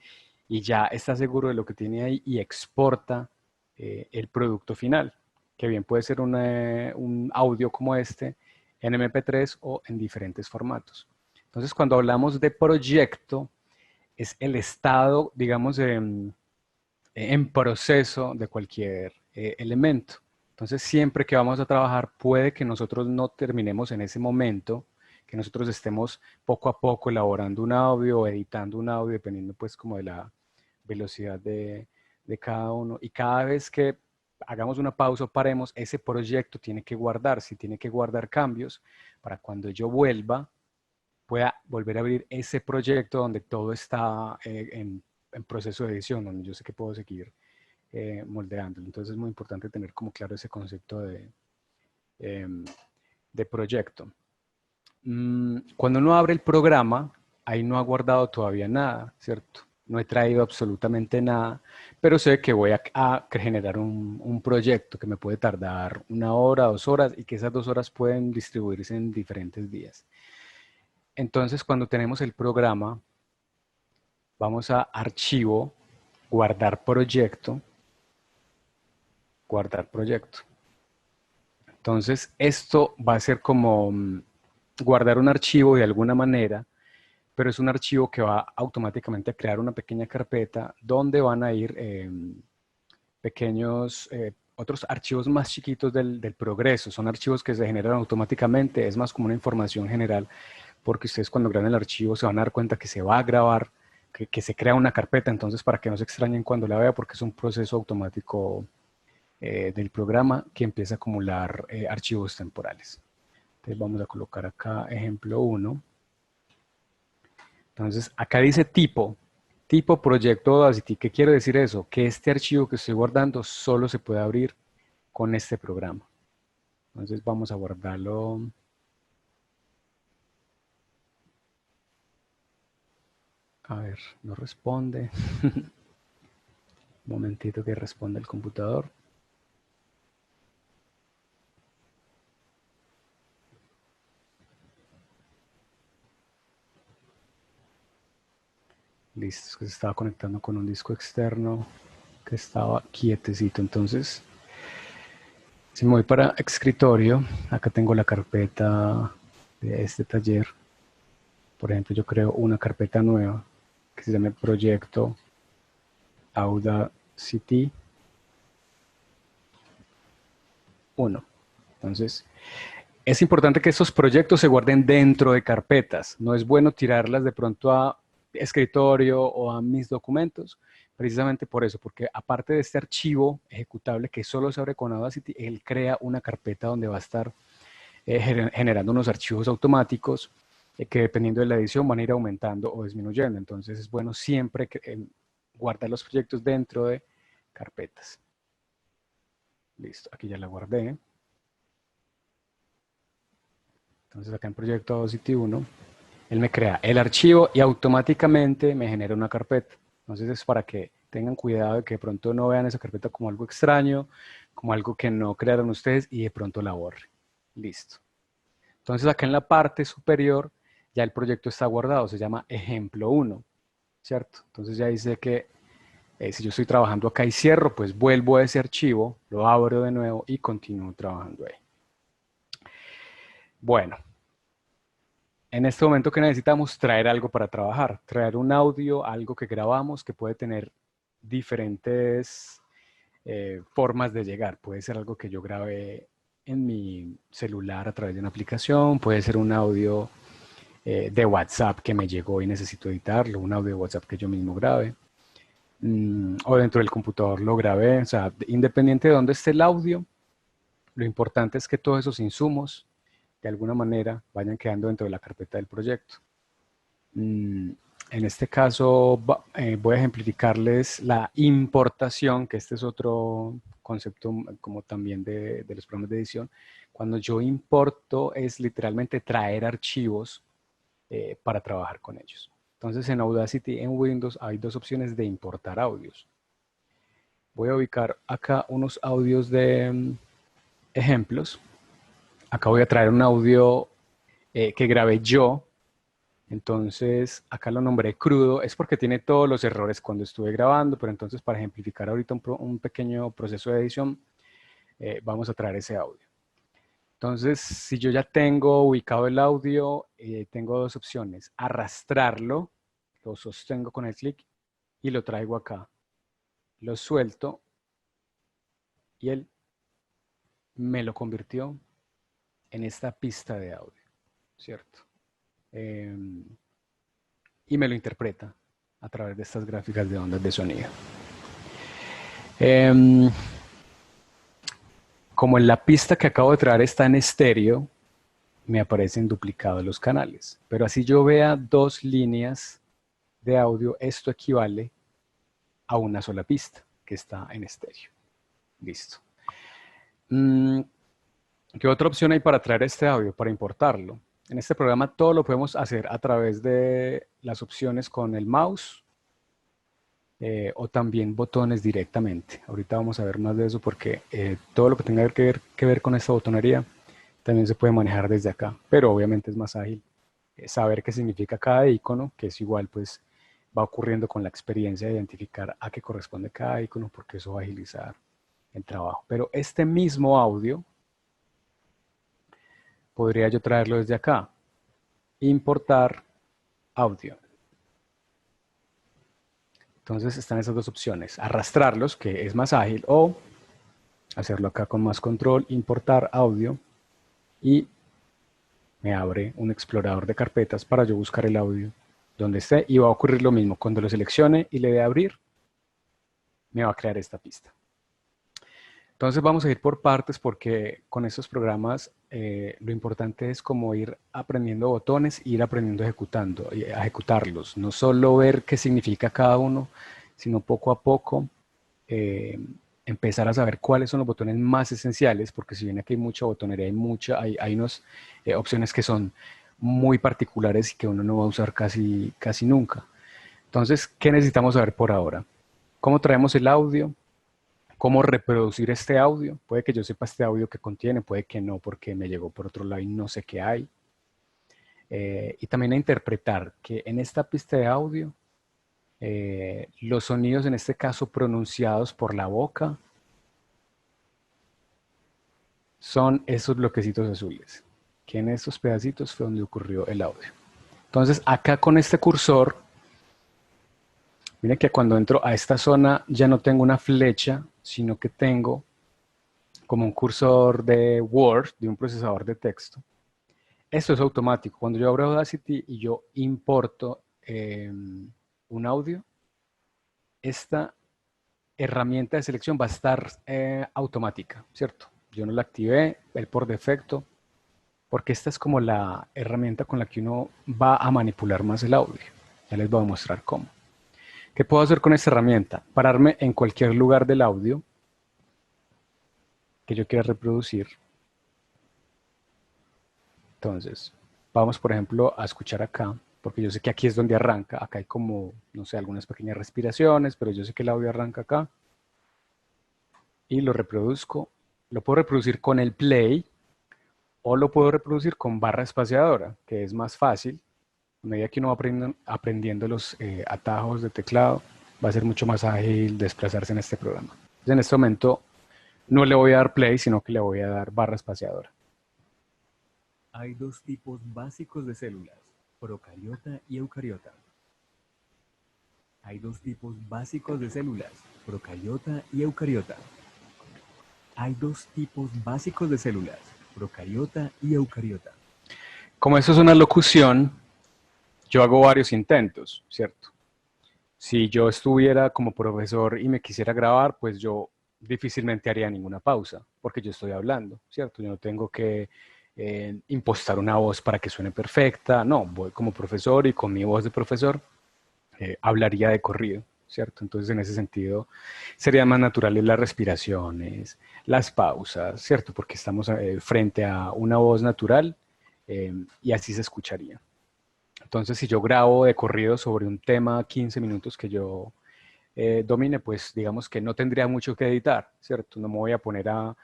y ya está seguro de lo que tiene ahí y exporta el producto final, que bien puede ser un audio como este, en MP3 o en diferentes formatos. Entonces, cuando hablamos de proyecto, es el estado, digamos, en proceso de cualquier elemento. Entonces, siempre que vamos a trabajar, puede que nosotros no terminemos en ese momento, que nosotros estemos poco a poco elaborando un audio o editando un audio, dependiendo pues como de la velocidad de cada uno. Y cada vez que hagamos una pausa o paremos, ese proyecto tiene que guardarse, tiene que guardar cambios para cuando yo vuelva, pueda volver a abrir ese proyecto donde todo está en proceso de edición, donde yo sé que puedo seguir moldeándolo. Entonces es muy importante tener como claro ese concepto de proyecto. Cuando uno abre el programa, ahí no ha guardado todavía nada, ¿cierto? No he traído absolutamente nada, pero sé que voy a generar un proyecto que me puede tardar 1 hora, 2 horas y que esas 2 horas pueden distribuirse en diferentes días. Entonces, cuando tenemos el programa, vamos a archivo, guardar proyecto. Entonces, esto va a ser como guardar un archivo de alguna manera, pero es un archivo que va automáticamente a crear una pequeña carpeta donde van a ir pequeños, otros archivos más chiquitos del progreso. Son archivos que se generan automáticamente, es más como una información general, porque ustedes cuando graben el archivo se van a dar cuenta que se va a grabar, que se crea una carpeta, entonces para que no se extrañen cuando la vea, porque es un proceso automático del programa que empieza a acumular archivos temporales. Entonces vamos a colocar acá ejemplo 1. Entonces acá dice tipo proyecto Audacity. ¿Qué quiere decir eso? Que este archivo que estoy guardando solo se puede abrir con este programa. Entonces vamos a guardarlo. A ver, no responde. Un momentito que responde el computador. Listo, es que se estaba conectando con un disco externo que estaba quietecito. Entonces, si me voy para escritorio, acá tengo la carpeta de este taller. Por ejemplo, yo creo una carpeta nueva que se llama Proyecto Audacity 1. Entonces, es importante que estos proyectos se guarden dentro de carpetas. No es bueno tirarlas de pronto a escritorio o a mis documentos, precisamente por eso, porque aparte de este archivo ejecutable que solo se abre con Audacity, él crea una carpeta donde va a estar generando unos archivos automáticos que dependiendo de la edición van a ir aumentando o disminuyendo. Entonces es bueno siempre guardar los proyectos dentro de carpetas. Listo, aquí ya la guardé. Entonces acá en Proyecto Audacity 1, él me crea el archivo y automáticamente me genera una carpeta. Entonces es para que tengan cuidado de que de pronto no vean esa carpeta como algo extraño, como algo que no crearon ustedes y de pronto la borre. Listo. Entonces acá en la parte superior ya el proyecto está guardado, se llama ejemplo 1, ¿cierto? Entonces ya dice que si yo estoy trabajando acá y cierro, pues vuelvo a ese archivo, lo abro de nuevo y continúo trabajando ahí. Bueno, en este momento que necesitamos traer algo para trabajar, traer un audio, algo que grabamos que puede tener diferentes formas de llegar. Puede ser algo que yo grabé en mi celular a través de una aplicación, puede ser un audio de WhatsApp que me llegó y necesito editarlo, un audio de WhatsApp que yo mismo grabe. o dentro del computador lo grabé. O sea, independiente de dónde esté el audio, lo importante es que todos esos insumos de alguna manera vayan quedando dentro de la carpeta del proyecto. En este caso voy a ejemplificarles la importación, que este es otro concepto como también de los programas de edición. Cuando yo importo es literalmente traer archivos para trabajar con ellos. Entonces en Audacity, en Windows, hay dos opciones de importar audios. Voy a ubicar acá unos audios de ejemplos. Acá voy a traer un audio que grabé yo. Entonces, acá lo nombré crudo, es porque tiene todos los errores cuando estuve grabando, pero entonces para ejemplificar ahorita un pequeño proceso de edición, vamos a traer ese audio. Entonces, si yo ya tengo ubicado el audio, tengo dos opciones: arrastrarlo, lo sostengo con el clic y lo traigo acá. Lo suelto y él me lo convirtió en esta pista de audio, ¿cierto? Y me lo interpreta a través de estas gráficas de ondas de sonido. Como en la pista que acabo de traer está en estéreo, me aparecen duplicados los canales. Pero así yo vea dos líneas de audio, esto equivale a una sola pista que está en estéreo. Listo. ¿Qué otra opción hay para traer este audio, para importarlo? En este programa todo lo podemos hacer a través de las opciones con el mouse o también botones directamente. Ahorita vamos a ver más de eso porque todo lo que tenga que ver con esta botonería también se puede manejar desde acá, pero obviamente es más ágil saber qué significa cada icono, que es igual, pues va ocurriendo con la experiencia de identificar a qué corresponde cada icono, porque eso va a agilizar el trabajo. Pero este mismo audio podría yo traerlo desde acá, importar audio. Entonces están esas dos opciones: arrastrarlos, que es más ágil, o hacerlo acá con más control, importar audio, y me abre un explorador de carpetas para yo buscar el audio donde esté, y va a ocurrir lo mismo. Cuando lo seleccione y le dé a abrir, me va a crear esta pista. Entonces vamos a ir por partes, porque con estos programas lo importante es como ir aprendiendo botones, ir aprendiendo a ejecutarlos. No solo ver qué significa cada uno, sino poco a poco empezar a saber cuáles son los botones más esenciales, porque si bien aquí hay mucha botonería, hay unas opciones que son muy particulares y que uno no va a usar casi nunca. Entonces, ¿qué necesitamos saber por ahora? ¿Cómo traemos el audio? ¿Cómo reproducir este audio? Puede que yo sepa este audio que contiene, puede que no, porque me llegó por otro lado y no sé qué hay. Y también a interpretar que en esta pista de audio, los sonidos, en este caso pronunciados por la boca, son esos bloquecitos azules, que en estos pedacitos fue donde ocurrió el audio. Entonces, acá con este cursor, miren que cuando entro a esta zona ya no tengo una flecha, sino que tengo como un cursor de Word, de un procesador de texto. Esto es automático. Cuando yo abro Audacity y yo importo un audio, esta herramienta de selección va a estar automática, ¿cierto? Yo no la activé, él por defecto, porque esta es como la herramienta con la que uno va a manipular más el audio. Ya les voy a mostrar cómo. ¿Qué puedo hacer con esta herramienta? Pararme en cualquier lugar del audio que yo quiera reproducir. Entonces, vamos por ejemplo a escuchar acá, porque yo sé que aquí es donde arranca. Acá hay como, no sé, algunas pequeñas respiraciones, pero yo sé que el audio arranca acá. Y lo reproduzco. Lo puedo reproducir con el play o lo puedo reproducir con barra espaciadora, que es más fácil. A medida que uno va aprendiendo los atajos de teclado, va a ser mucho más ágil desplazarse en este programa. Entonces, en este momento no le voy a dar play, sino que le voy a dar barra espaciadora. Hay dos tipos básicos de células, procariota y eucariota. Hay dos tipos básicos de células, procariota y eucariota. Hay dos tipos básicos de células, procariota y eucariota. Como esto es una locución, yo hago varios intentos, ¿cierto? Si yo estuviera como profesor y me quisiera grabar, pues yo difícilmente haría ninguna pausa, porque yo estoy hablando, ¿cierto? Yo no tengo que impostar una voz para que suene perfecta, no, voy como profesor y con mi voz de profesor hablaría de corrido, ¿cierto? Entonces, en ese sentido, serían más naturales las respiraciones, las pausas, ¿cierto? Porque estamos frente a una voz natural y así se escucharía. Entonces, si yo grabo de corrido sobre un tema 15 minutos que yo domine, pues digamos que no tendría mucho que editar, ¿cierto? No me voy a poner a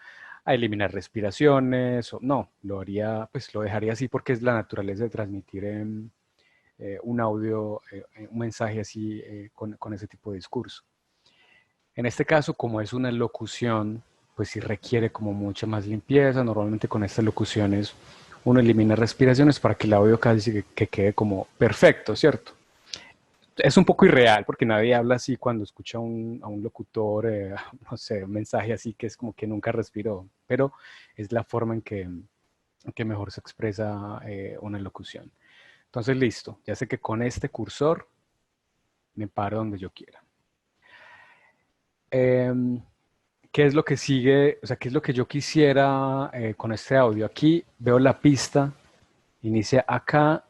eliminar respiraciones, o, no, lo haría, pues lo dejaría así porque es la naturaleza de transmitir un audio, un mensaje así con ese tipo de discurso. En este caso, como es una locución, pues sí requiere como mucha más limpieza. Normalmente con estas locuciones uno elimina respiraciones para que el audio casi que quede como perfecto, ¿cierto? Es un poco irreal porque nadie habla así cuando escucha a un locutor, no sé, un mensaje así que es como que nunca respiró, pero es la forma en que mejor se expresa una locución. Entonces, listo, ya sé que con este cursor me paro donde yo quiera. ¿Qué es lo que sigue? O sea, ¿qué es lo que yo quisiera con este audio? Aquí veo la pista, inicia acá,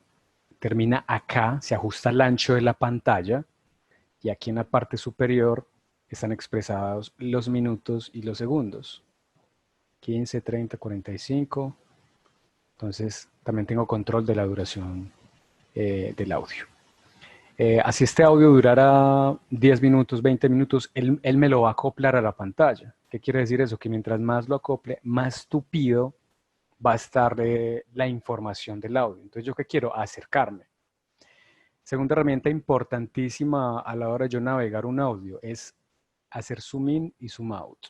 termina acá, se ajusta al ancho de la pantalla y aquí en la parte superior están expresados los minutos y los segundos. 15, 30, 45. Entonces, también tengo control de la duración del audio. Así este audio durara 10 minutos, 20 minutos, él me lo va a acoplar a la pantalla. ¿Qué quiere decir eso? Que mientras más lo acople, más tupido va a estar la información del audio. Entonces, ¿yo qué quiero? Acercarme. Segunda herramienta importantísima a la hora de yo navegar un audio es hacer zoom in y zoom out.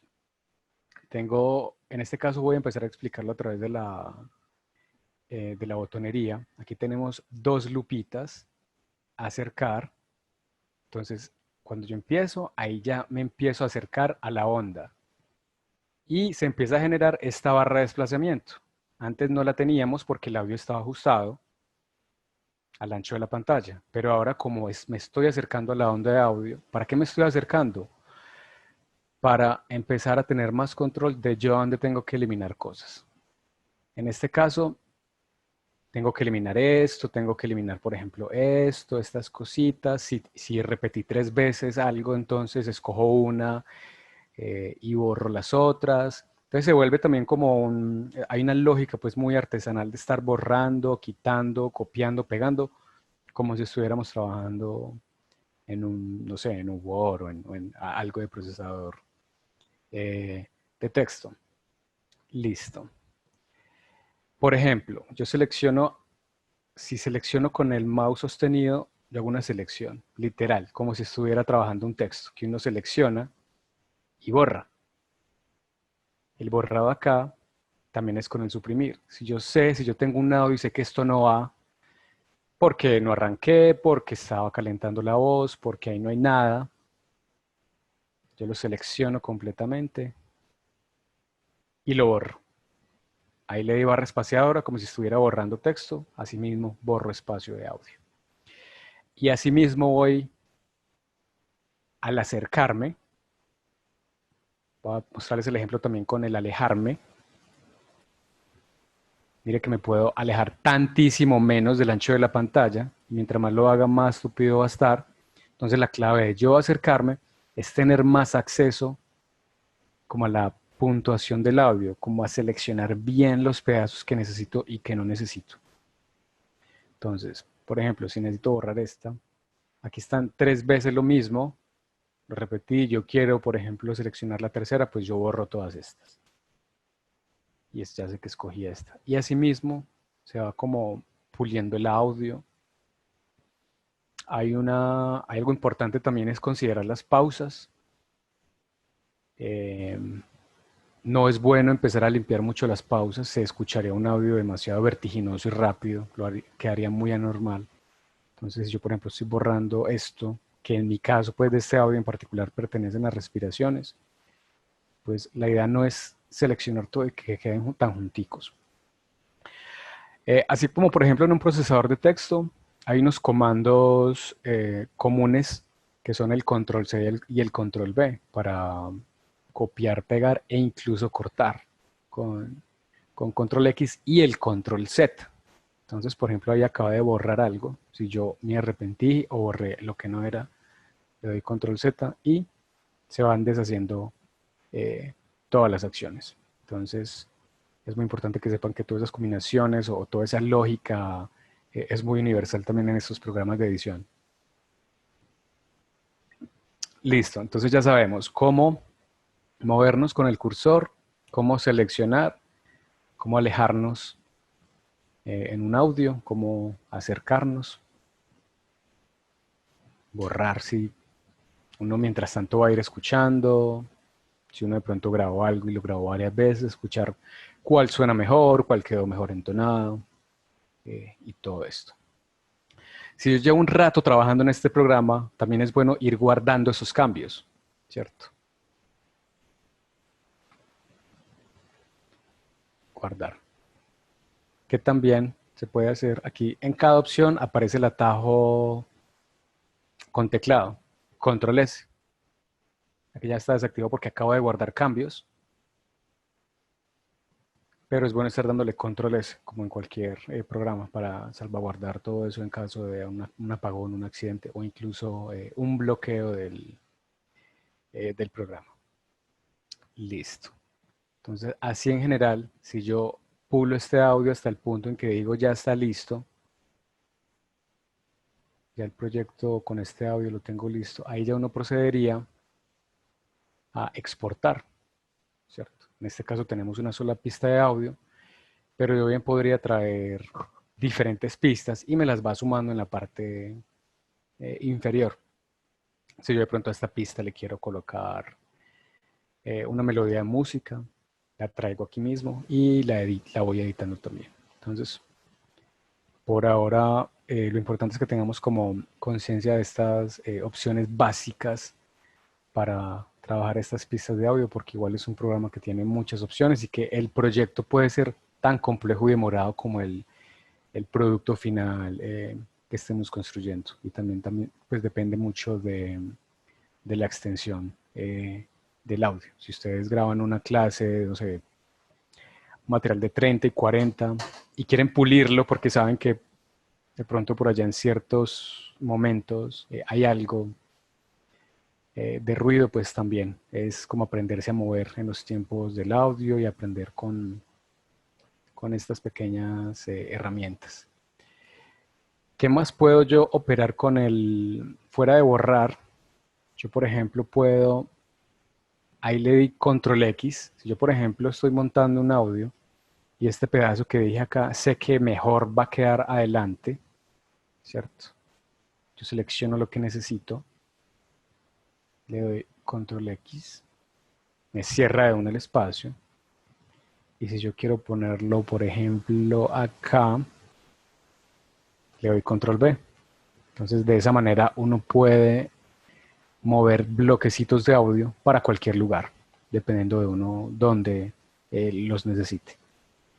En este caso voy a empezar a explicarlo a través de la botonería. Aquí tenemos dos lupitas, acercar. Entonces, cuando yo empiezo, ahí ya me empiezo a acercar a la onda. Y se empieza a generar esta barra de desplazamiento. Antes no la teníamos porque el audio estaba ajustado al ancho de la pantalla. Pero ahora como me estoy acercando a la onda de audio, ¿para qué me estoy acercando? Para empezar a tener más control de yo dónde tengo que eliminar cosas. En este caso, tengo que eliminar esto, tengo que eliminar, por ejemplo, esto, estas cositas. Si repetí 3 veces algo, entonces escojo una y borro las otras. Entonces se vuelve también como hay una lógica pues muy artesanal de estar borrando, quitando, copiando, pegando, como si estuviéramos trabajando en un, no sé, en un Word o en algo de procesador de texto. Listo. Por ejemplo, si selecciono con el mouse sostenido, yo hago una selección, literal, como si estuviera trabajando un texto, que uno selecciona y borra. El borrado acá también es con el suprimir. Si yo tengo un audio y sé que esto no va, porque no arranqué, porque estaba calentando la voz, porque ahí no hay nada, yo lo selecciono completamente y lo borro. Ahí le doy barra espaciadora como si estuviera borrando texto. Asimismo, borro espacio de audio. Y asimismo voy al acercarme. Voy a mostrarles el ejemplo también con el alejarme. Mire que me puedo alejar tantísimo menos del ancho de la pantalla. Mientras más lo haga, más estúpido va a estar. Entonces la clave de yo acercarme es tener más acceso como a la puntuación del audio, como a seleccionar bien los pedazos que necesito y que no necesito. Entonces, por ejemplo, si necesito borrar esta, aquí están 3 veces lo mismo, lo repetí, yo quiero, por ejemplo, seleccionar la tercera, pues yo borro todas estas. Y ya sé que escogí esta. Y asimismo, se va como puliendo el audio. Hay algo importante también es considerar las pausas. No es bueno empezar a limpiar mucho las pausas, se escucharía un audio demasiado vertiginoso y rápido, quedaría muy anormal. Entonces, si yo, por ejemplo, estoy borrando esto, que en mi caso, pues de este audio en particular pertenecen a respiraciones, pues la idea no es seleccionar todo y que queden tan junticos. Así como, por ejemplo, en un procesador de texto, hay unos comandos comunes que son el control C y el control V, para copiar, pegar e incluso cortar con control X y el control Z. Entonces, por ejemplo, ahí acabo de borrar algo. Si yo me arrepentí o borré lo que no era, le doy control Z y se van deshaciendo todas las acciones. Entonces, es muy importante que sepan que todas esas combinaciones o toda esa lógica es muy universal también en estos programas de edición. Listo, entonces ya sabemos cómo movernos con el cursor, cómo seleccionar, cómo alejarnos en un audio, cómo acercarnos, borrar si uno mientras tanto va a ir escuchando, si uno de pronto grabó algo y lo grabó varias veces, escuchar cuál suena mejor, cuál quedó mejor entonado y todo esto. Si yo llevo un rato trabajando en este programa, también es bueno ir guardando esos cambios, ¿cierto? Guardar. Que también se puede hacer aquí. En cada opción aparece el atajo con teclado, control S. Aquí ya está desactivado porque acabo de guardar cambios. Pero es bueno estar dándole control S, como en cualquier programa, para salvaguardar todo eso en caso de un apagón, un accidente o incluso un bloqueo del programa. Listo. Entonces, así en general, si yo pulo este audio hasta el punto en que digo ya está listo, ya el proyecto con este audio lo tengo listo, ahí ya uno procedería a exportar, ¿cierto? En este caso tenemos una sola pista de audio, pero yo bien podría traer diferentes pistas y me las va sumando en la parte inferior. Si yo de pronto a esta pista le quiero colocar una melodía de música, la traigo aquí mismo y la voy editando también. Entonces, por ahora, lo importante es que tengamos como conciencia de estas opciones básicas para trabajar estas pistas de audio, porque igual es un programa que tiene muchas opciones y que el proyecto puede ser tan complejo y demorado como el producto final que estemos construyendo. Y también pues depende mucho de la extensión del audio. Si ustedes graban una clase, no sé, material de 30 y 40 y quieren pulirlo porque saben que de pronto por allá en ciertos momentos hay algo de ruido, pues también es como aprenderse a mover en los tiempos del audio y aprender con estas pequeñas herramientas. ¿Qué más puedo yo operar con el fuera de borrar? Yo, por ejemplo, puedo, ahí le di control X. Si yo, por ejemplo, estoy montando un audio y este pedazo que dije acá, sé que mejor va a quedar adelante, ¿cierto? Yo selecciono lo que necesito, le doy control X, me cierra de uno el espacio. Y si yo quiero ponerlo, por ejemplo, acá, le doy control B. Entonces, de esa manera uno puede mover bloquecitos de audio para cualquier lugar, dependiendo de uno donde los necesite.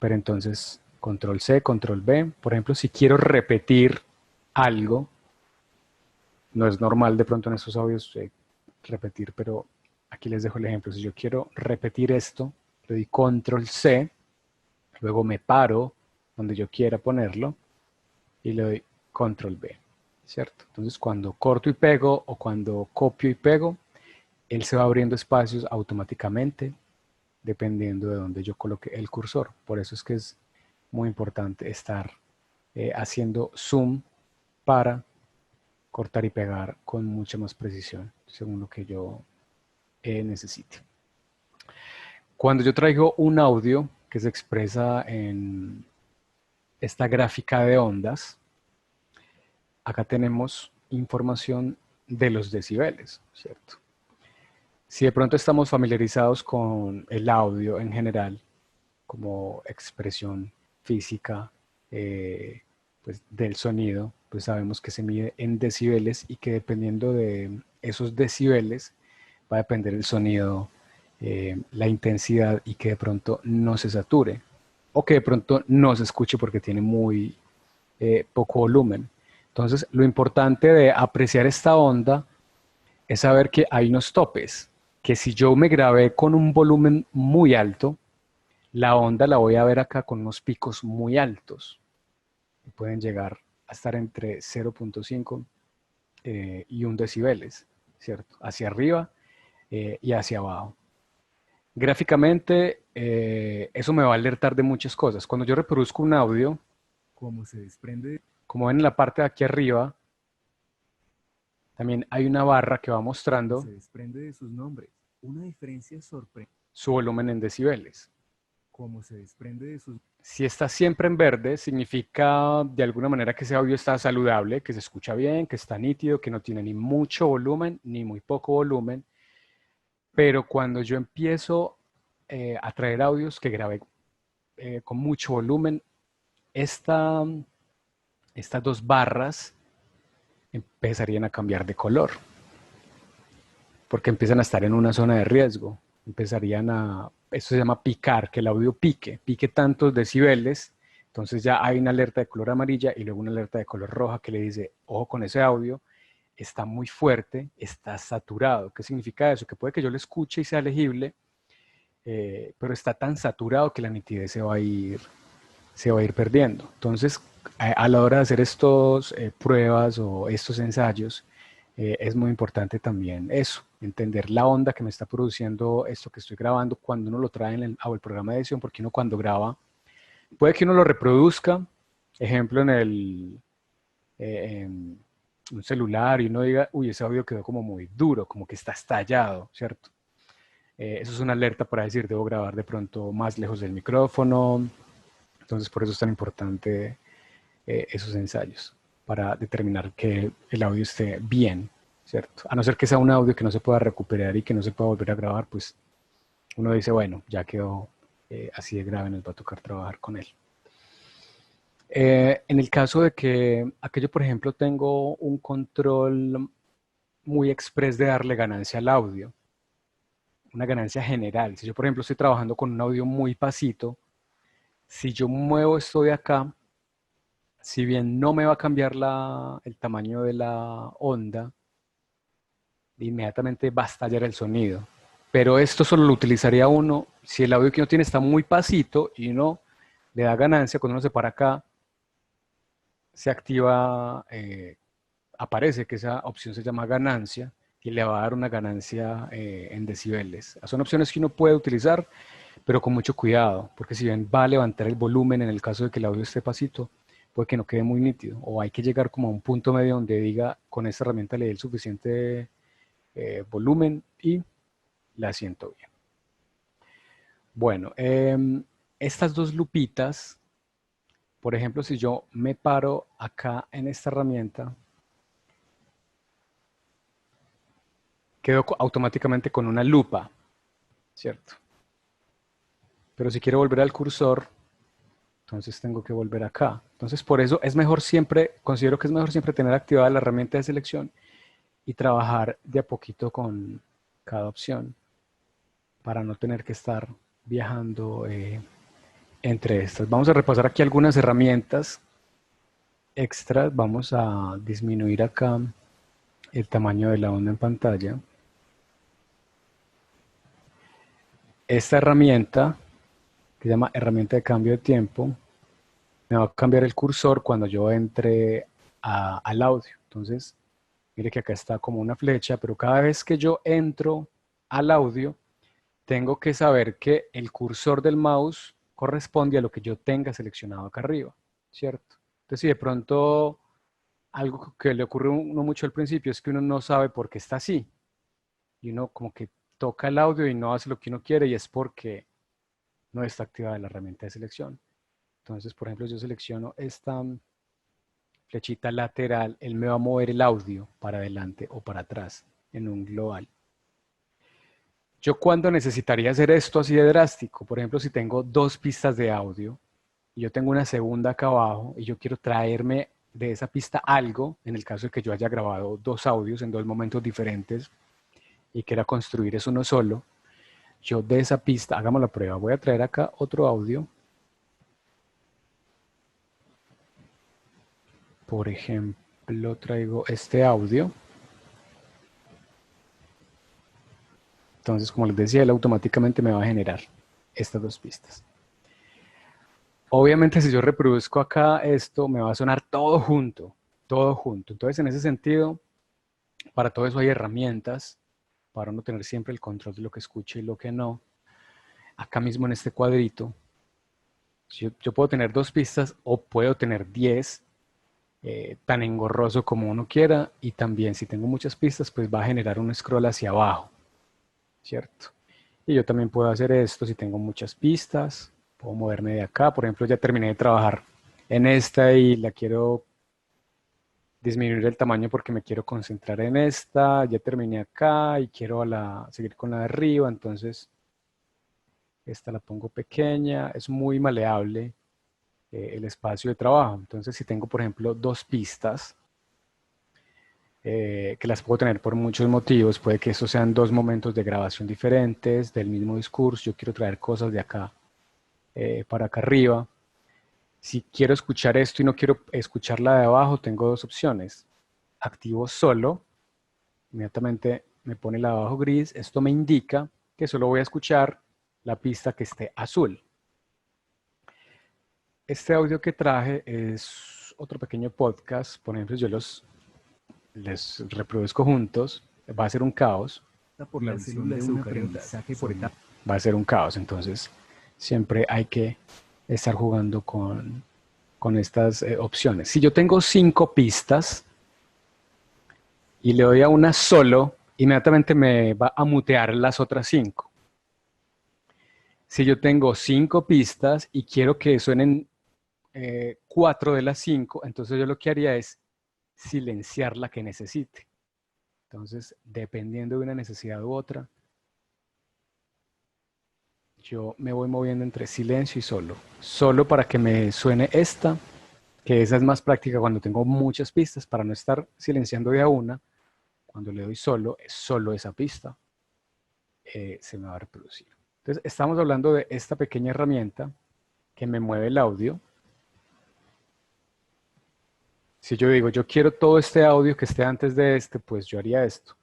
Pero entonces, control C, control B. Por ejemplo, si quiero repetir algo, no es normal de pronto en estos audios repetir, pero aquí les dejo el ejemplo. Si yo quiero repetir esto, le doy control C, luego me paro donde yo quiera ponerlo y le doy control B, ¿cierto? Entonces cuando corto y pego o cuando copio y pego, él se va abriendo espacios automáticamente dependiendo de donde yo coloque el cursor. Por eso es que es muy importante estar haciendo zoom para cortar y pegar con mucha más precisión según lo que yo necesite. Cuando yo traigo un audio que se expresa en esta gráfica de ondas, acá tenemos información de los decibeles, ¿cierto? Si de pronto estamos familiarizados con el audio en general, como expresión física pues del sonido, pues sabemos que se mide en decibeles y que dependiendo de esos decibeles va a depender el sonido, la intensidad y que de pronto no se sature o que de pronto no se escuche porque tiene muy poco volumen. Entonces, lo importante de apreciar esta onda es saber que hay unos topes, que si yo me grabé con un volumen muy alto, la onda la voy a ver acá con unos picos muy altos. Pueden llegar a estar entre 0.5 y 1 decibeles, ¿cierto? Hacia arriba y hacia abajo. Gráficamente, eso me va a alertar de muchas cosas. Cuando yo reproduzco un audio, Como se desprende, como ven en la parte de aquí arriba, también hay una barra que va mostrando se desprende de sus nombres. Una diferencia sorprendente. su volumen en decibeles. Como se desprende de sus Si está siempre en verde, significa de alguna manera que ese audio está saludable, que se escucha bien, que está nítido, que no tiene ni mucho volumen ni muy poco volumen. Pero cuando yo empiezo a traer audios que grabé con mucho volumen, esta, estas dos barras empezarían a cambiar de color, porque empiezan a estar en una zona de riesgo. Empezarían a, esto se llama picar, que el audio pique tantos decibeles, entonces ya hay una alerta de color amarilla y luego una alerta de color roja que le dice, ojo con ese audio, está muy fuerte, está saturado. ¿Qué significa eso? Que puede que yo lo escuche y sea legible, pero está tan saturado que la nitidez se va a ir perdiendo. Entonces, a la hora de hacer estas pruebas o estos ensayos, es muy importante también eso, entender la onda que me está produciendo esto que estoy grabando cuando uno lo trae en el programa de edición, porque uno cuando graba, puede que uno lo reproduzca, ejemplo en un celular y uno diga, uy, ese audio quedó como muy duro, como que está estallado, ¿cierto? Eso es una alerta para decir, debo grabar de pronto más lejos del micrófono, entonces por eso es tan importante esos ensayos, para determinar que el audio esté bien, ¿cierto? A no ser que sea un audio que no se pueda recuperar y que no se pueda volver a grabar, pues uno dice, bueno, ya quedó así de grave, nos va a tocar trabajar con él. En el caso de que aquello, por ejemplo, tengo un control muy express de darle ganancia al audio, una ganancia general. Si yo, por ejemplo, estoy trabajando con un audio muy pasito, si yo muevo esto de acá, si bien no me va a cambiar el tamaño de la onda, inmediatamente va a estallar el sonido. Pero esto solo lo utilizaría uno si el audio que uno tiene está muy pasito y uno le da ganancia. Cuando uno se para acá, se activa, aparece que esa opción se llama ganancia y le va a dar una ganancia en decibeles. Son opciones que uno puede utilizar, pero con mucho cuidado, porque si bien va a levantar el volumen en el caso de que el audio esté pasito, puede que no quede muy nítido, o hay que llegar como a un punto medio donde diga, con esta herramienta le di el suficiente volumen y la siento bien. Bueno, estas dos lupitas, por ejemplo, si yo me paro acá en esta herramienta, quedo automáticamente con una lupa, ¿cierto? Pero si quiero volver al cursor, entonces tengo que volver acá. Entonces por eso es mejor siempre, considero que es mejor siempre tener activada la herramienta de selección y trabajar de a poquito con cada opción para no tener que estar viajando entre estas. Vamos a repasar aquí algunas herramientas extras. Vamos a disminuir acá el tamaño de la onda en pantalla. Esta herramienta, que se llama herramienta de cambio de tiempo, me va a cambiar el cursor cuando yo entre al audio. Entonces, mire que acá está como una flecha, pero cada vez que yo entro al audio, tengo que saber que el cursor del mouse corresponde a lo que yo tenga seleccionado acá arriba, ¿cierto? Entonces, si de pronto algo que le ocurre a uno mucho al principio es que uno no sabe por qué está así, y uno como que toca el audio y no hace lo que uno quiere, y es porque no está activada la herramienta de selección. Entonces, por ejemplo, yo selecciono esta flechita lateral, él me va a mover el audio para adelante o para atrás en un global. Yo cuando necesitaría hacer esto así de drástico, por ejemplo, si tengo dos pistas de audio y yo tengo una segunda acá abajo y yo quiero traerme de esa pista algo, en el caso de que yo haya grabado dos audios en dos momentos diferentes y quiera construir eso uno solo, yo de esa pista, hagamos la prueba, voy a traer acá otro audio. Por ejemplo, traigo este audio. Entonces, como les decía, él automáticamente me va a generar estas dos pistas. Obviamente, si yo reproduzco acá esto, me va a sonar todo junto, todo junto. Entonces, en ese sentido, para todo eso hay herramientas para no tener siempre el control de lo que escuche y lo que no. Acá mismo en este cuadrito, yo puedo tener dos pistas o puedo tener 10, tan engorroso como uno quiera, y también si tengo muchas pistas, pues va a generar un scroll hacia abajo, ¿cierto? Y yo también puedo hacer esto si tengo muchas pistas, puedo moverme de acá. Por ejemplo, ya terminé de trabajar en esta y la quiero disminuir el tamaño porque me quiero concentrar en esta. Ya terminé acá y quiero seguir con la de arriba, entonces esta la pongo pequeña. Es muy maleable el espacio de trabajo. Entonces, si tengo, por ejemplo, dos pistas, que las puedo tener por muchos motivos, puede que estos sean dos momentos de grabación diferentes del mismo discurso. Yo quiero traer cosas de acá para acá arriba. Si quiero escuchar esto y no quiero escuchar la de abajo, tengo dos opciones. Activo solo, inmediatamente me pone la de abajo gris. Esto me indica que solo voy a escuchar la pista que esté azul. Este audio que traje es otro pequeño podcast. Por ejemplo, yo les reproduzco juntos. Va a ser un caos. Por la célula de un aprendizaje por etapas. Va a ser un caos. Entonces, siempre hay que estar jugando con estas opciones. Si yo tengo 5 pistas y le doy a una solo, inmediatamente me va a mutear las otras 5. Si yo tengo 5 pistas y quiero que suenen 4 de las 5, entonces yo lo que haría es silenciar la que necesite. Entonces, dependiendo de una necesidad u otra, yo me voy moviendo entre silencio y solo. Solo para que me suene esta, que esa es más práctica cuando tengo muchas pistas, para no estar silenciando de a una. Cuando le doy solo, es solo esa pista. Se me va a reproducir. Entonces, estamos hablando de esta pequeña herramienta que me mueve el audio. Si yo digo, yo quiero todo este audio que esté antes de este, pues yo haría esto.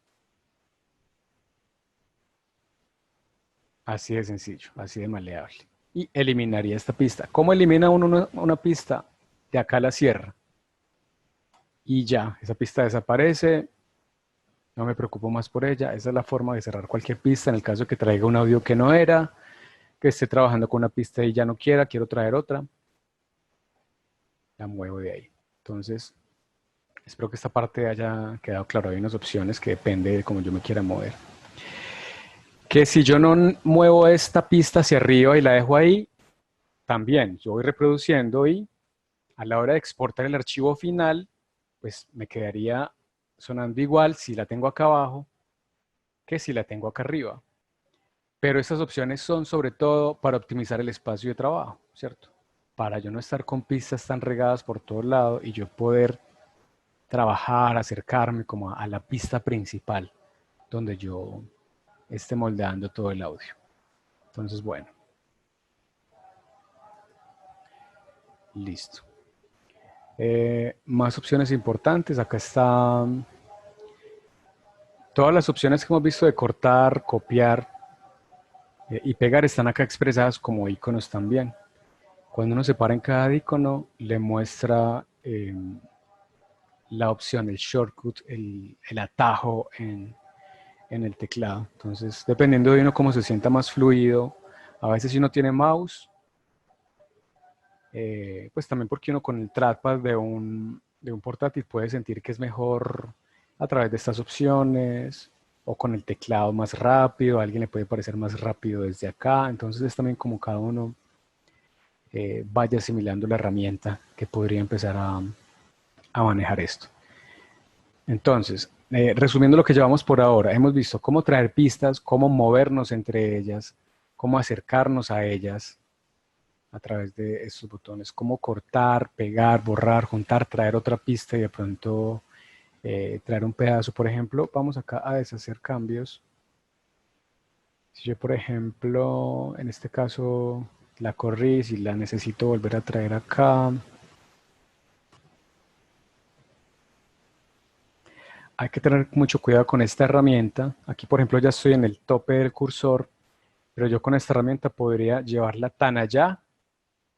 Así de sencillo, así de maleable. Y eliminaría esta pista. ¿Cómo elimina uno una pista? De acá la cierra. Y ya, esa pista desaparece. No me preocupo más por ella. Esa es la forma de cerrar cualquier pista en el caso de que traiga un audio que no era, que esté trabajando con una pista y ya no quiero traer otra. La muevo de ahí. Entonces, espero que esta parte haya quedado claro. Hay unas opciones que depende de cómo yo me quiera mover. Que si yo no muevo esta pista hacia arriba y la dejo ahí, también yo voy reproduciendo y a la hora de exportar el archivo final, pues me quedaría sonando igual si la tengo acá abajo que si la tengo acá arriba. Pero estas opciones son sobre todo para optimizar el espacio de trabajo, ¿cierto? Para yo no estar con pistas tan regadas por todos lados y yo poder trabajar, acercarme como a la pista principal, donde yo esté moldeando todo el audio. Entonces, bueno. Listo. Más opciones importantes. Acá están todas las opciones que hemos visto de cortar, copiar y pegar, están acá expresadas como iconos también. Cuando uno se para en cada icono, le muestra la opción, el shortcut, el atajo en el teclado. Entonces, dependiendo de uno cómo se sienta más fluido, a veces si uno tiene mouse, pues también porque uno con el trackpad de un portátil puede sentir que es mejor a través de estas opciones, o con el teclado más rápido, a alguien le puede parecer más rápido desde acá. Entonces es también como cada uno vaya asimilando la herramienta que podría empezar a manejar esto. Entonces, resumiendo lo que llevamos por ahora, hemos visto cómo traer pistas, cómo movernos entre ellas, cómo acercarnos a ellas a través de estos botones, cómo cortar, pegar, borrar, juntar, traer otra pista y de pronto traer un pedazo. Por ejemplo, vamos acá a deshacer cambios. Si yo, por ejemplo, en este caso la corrí, si la necesito volver a traer acá. hay que tener mucho cuidado con esta herramienta. Aquí, por ejemplo, ya estoy en el tope del cursor, pero yo con esta herramienta podría llevarla tan allá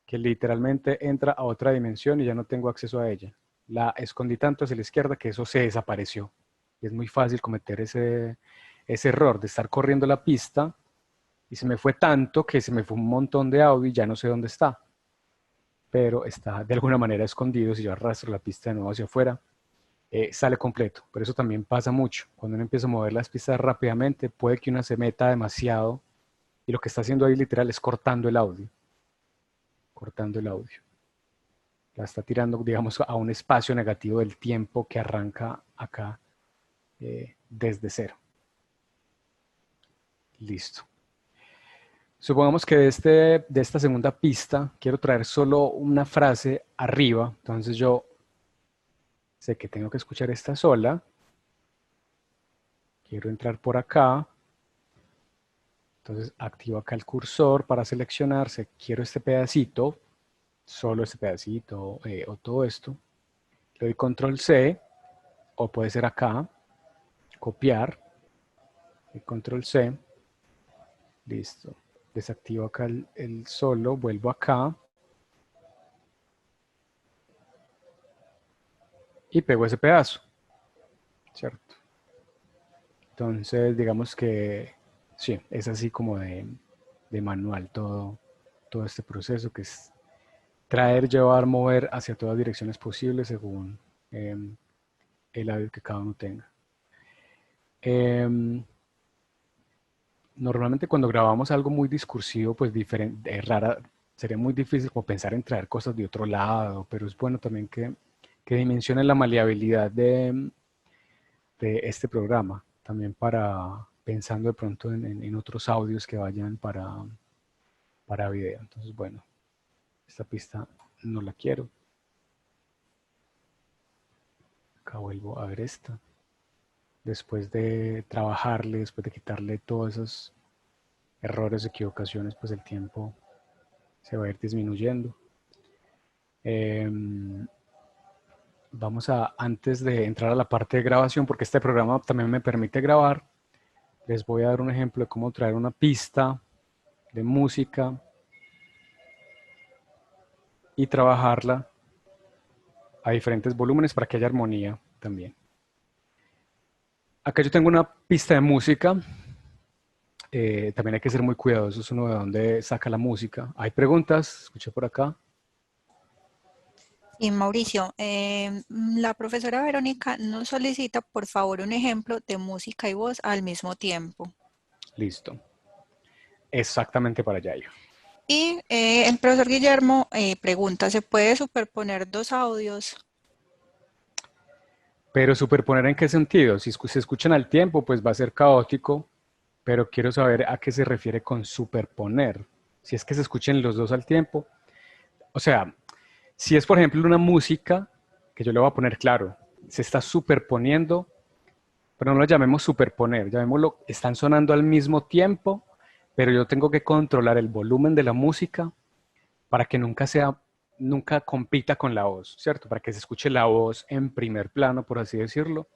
que literalmente entra a otra dimensión y ya no tengo acceso a ella. La escondí tanto hacia la izquierda que eso se desapareció. Y es muy fácil cometer ese error de estar corriendo la pista y se me fue tanto que se me fue un montón de audio y ya no sé dónde está. Pero está de alguna manera escondido. Si yo arrastro la pista de nuevo hacia afuera, sale completo. Pero eso también pasa mucho. Cuando uno empieza a mover las pistas rápidamente, puede que una se meta demasiado y lo que está haciendo ahí literal es cortando el audio. Cortando el audio. La está tirando, digamos, a un espacio negativo del tiempo que arranca acá desde cero. Listo. Supongamos que de esta segunda pista quiero traer solo una frase arriba. Entonces yo sé que tengo que escuchar esta sola. Quiero entrar por acá. Entonces activo acá el cursor para seleccionarse. Quiero este pedacito, solo este pedacito o todo esto. Le doy control C, o puede ser acá, copiar, y control C. Listo. Desactivo acá el solo, vuelvo acá. Y pego ese pedazo. ¿Cierto? Entonces, digamos que sí, es así como de manual todo este proceso, que es traer, llevar, mover hacia todas direcciones posibles según el audio que cada uno tenga. Normalmente cuando grabamos algo muy discursivo, pues diferente, es rara, sería muy difícil como pensar en traer cosas de otro lado, pero es bueno también que dimensionen la maleabilidad de este programa, también para pensando de pronto en otros audios que vayan para video. Entonces, bueno, esta pista no la quiero. Acá vuelvo a ver esta. Después de trabajarle, después de quitarle todos esos errores, equivocaciones, pues el tiempo se va a ir disminuyendo. Vamos a, antes de entrar a la parte de grabación, porque este programa también me permite grabar, les voy a dar un ejemplo de cómo traer una pista de música y trabajarla a diferentes volúmenes para que haya armonía también. Acá yo tengo una pista de música. También hay que ser muy cuidadosos uno de dónde saca la música. Hay preguntas, escuché por acá. Y Mauricio, la profesora Verónica nos solicita por favor un ejemplo de música y voz al mismo tiempo. Listo. Exactamente para allá yo. Y el profesor Guillermo pregunta, ¿se puede superponer dos audios? Pero superponer en qué sentido. Si se escuchan al tiempo, pues va a ser caótico, pero quiero saber a qué se refiere con superponer. Si es que se escuchen los dos al tiempo. O sea, si es por ejemplo una música, que yo le voy a poner claro, se está superponiendo, pero no lo llamemos superponer, llamémoslo, están sonando al mismo tiempo, pero yo tengo que controlar el volumen de la música para que nunca compita con la voz, ¿cierto? Para que se escuche la voz en primer plano, por así decirlo,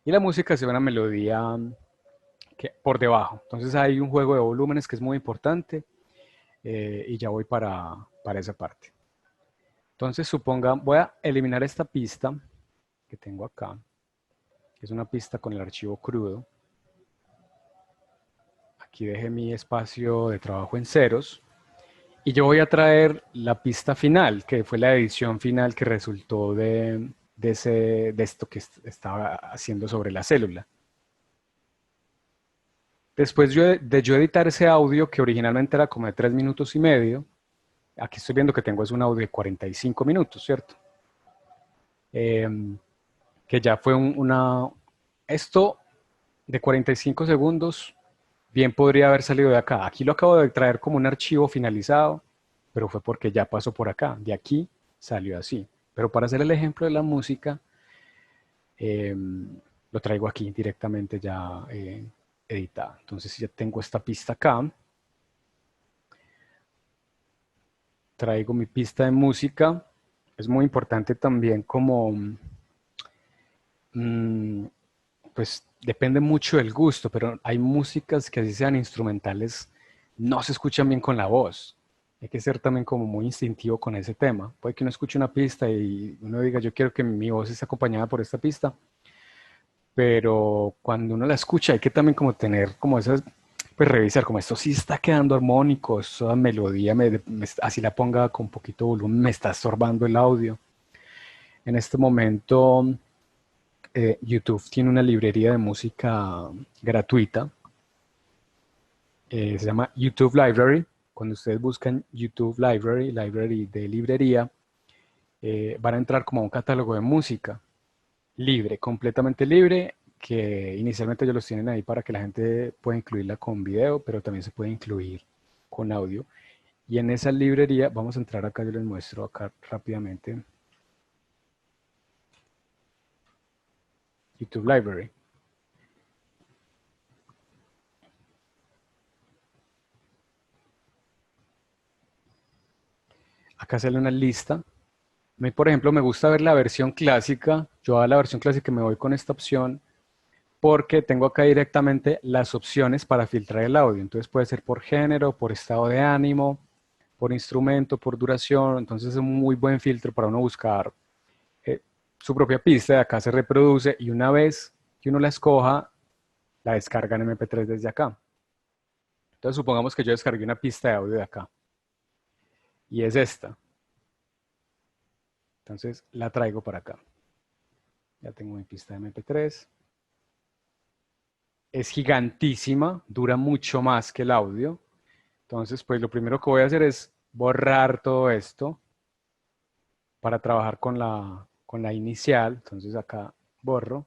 y la música sea una melodía por debajo. Entonces hay un juego de volúmenes que es muy importante y ya voy para esa parte. Entonces voy a eliminar esta pista que tengo acá, que es una pista con el archivo crudo. Aquí dejé mi espacio de trabajo en ceros. Y yo voy a traer la pista final, que fue la edición final que resultó de esto que estaba haciendo sobre la célula. Después de yo editar ese audio, que originalmente era como de 3 minutos y medio, aquí estoy viendo que tengo es un audio de 45 minutos, ¿cierto? Que ya fue esto de 45 segundos, bien podría haber salido de acá. Aquí lo acabo de traer como un archivo finalizado, pero fue porque ya pasó por acá. De aquí salió así. Pero para hacer el ejemplo de la música, lo traigo aquí directamente ya editado. Entonces ya tengo esta pista acá. Traigo mi pista de música. Es muy importante también como pues depende mucho del gusto, pero hay músicas que así sean instrumentales, no se escuchan bien con la voz. Hay que ser también como muy instintivo con ese tema. Puede que uno escuche una pista y uno diga, yo quiero que mi voz esté acompañada por esta pista, pero cuando uno la escucha hay que también como tener como esas, pues revisar como esto sí está quedando armónico, esa melodía, así la ponga con poquito volumen, me está estorbando el audio. En este momento YouTube tiene una librería de música gratuita, se llama YouTube Library. Cuando ustedes buscan YouTube Library, library de librería, van a entrar como a un catálogo de música libre, completamente libre, que inicialmente ellos los tienen ahí para que la gente pueda incluirla con video, pero también se puede incluir con audio. Y en esa librería, vamos a entrar acá, yo les muestro acá rápidamente. YouTube Library. Acá sale una lista. A mí, por ejemplo, me gusta ver la versión clásica. Yo a la versión clásica me voy con esta opción porque tengo acá directamente las opciones para filtrar el audio. Entonces puede ser por género, por estado de ánimo, por instrumento, por duración. Entonces es un muy buen filtro para uno buscar su propia pista. De acá se reproduce y una vez que uno la escoja, la descarga en MP3 desde acá. Entonces supongamos que yo descargué una pista de audio de acá. Y es esta. Entonces la traigo para acá. Ya tengo mi pista de MP3. Es gigantísima, dura mucho más que el audio. Entonces, pues lo primero que voy a hacer es borrar todo esto para trabajar con la inicial. Entonces acá borro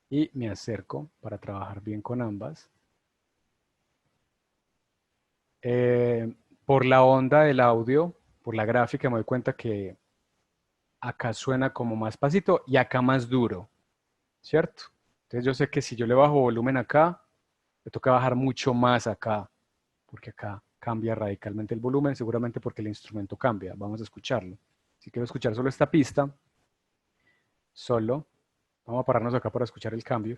y me acerco para trabajar bien con ambas. Por la onda del audio, por la gráfica, me doy cuenta que acá suena como más pasito y acá más duro, ¿cierto? Entonces yo sé que si yo le bajo volumen acá, me toca bajar mucho más acá, porque acá cambia radicalmente el volumen, seguramente porque el instrumento cambia. Vamos a escucharlo. Si quiero escuchar solo esta pista, solo, vamos a pararnos acá para escuchar el cambio.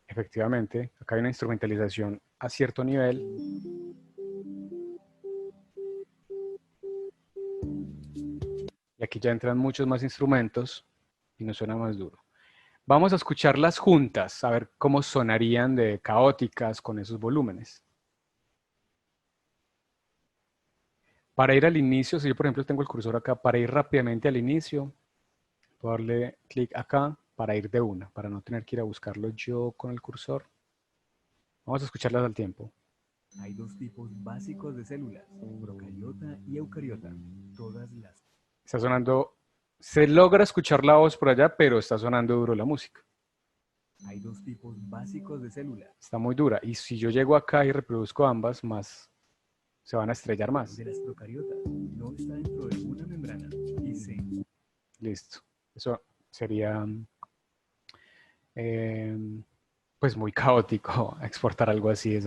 Efectivamente, acá hay una instrumentalización a cierto nivel. Y aquí ya entran muchos más instrumentos y nos suena más duro. Vamos a escucharlas juntas, a ver cómo sonarían de caóticas con esos volúmenes. Para ir al inicio, si yo por ejemplo tengo el cursor acá, para ir rápidamente al inicio, puedo darle clic acá para ir de una, para no tener que ir a buscarlo yo con el cursor. Vamos a escucharlas al tiempo. Hay dos tipos básicos de células, procariota y eucariota. Todas las... Está sonando, se logra escuchar la voz por allá, pero está sonando duro la música. Hay dos tipos básicos de células. Está muy dura. Y si yo llego acá y reproduzco ambas, más se van a estrellar más. De las procariotas no está dentro de una membrana y se... Listo. Eso sería pues muy caótico exportar algo así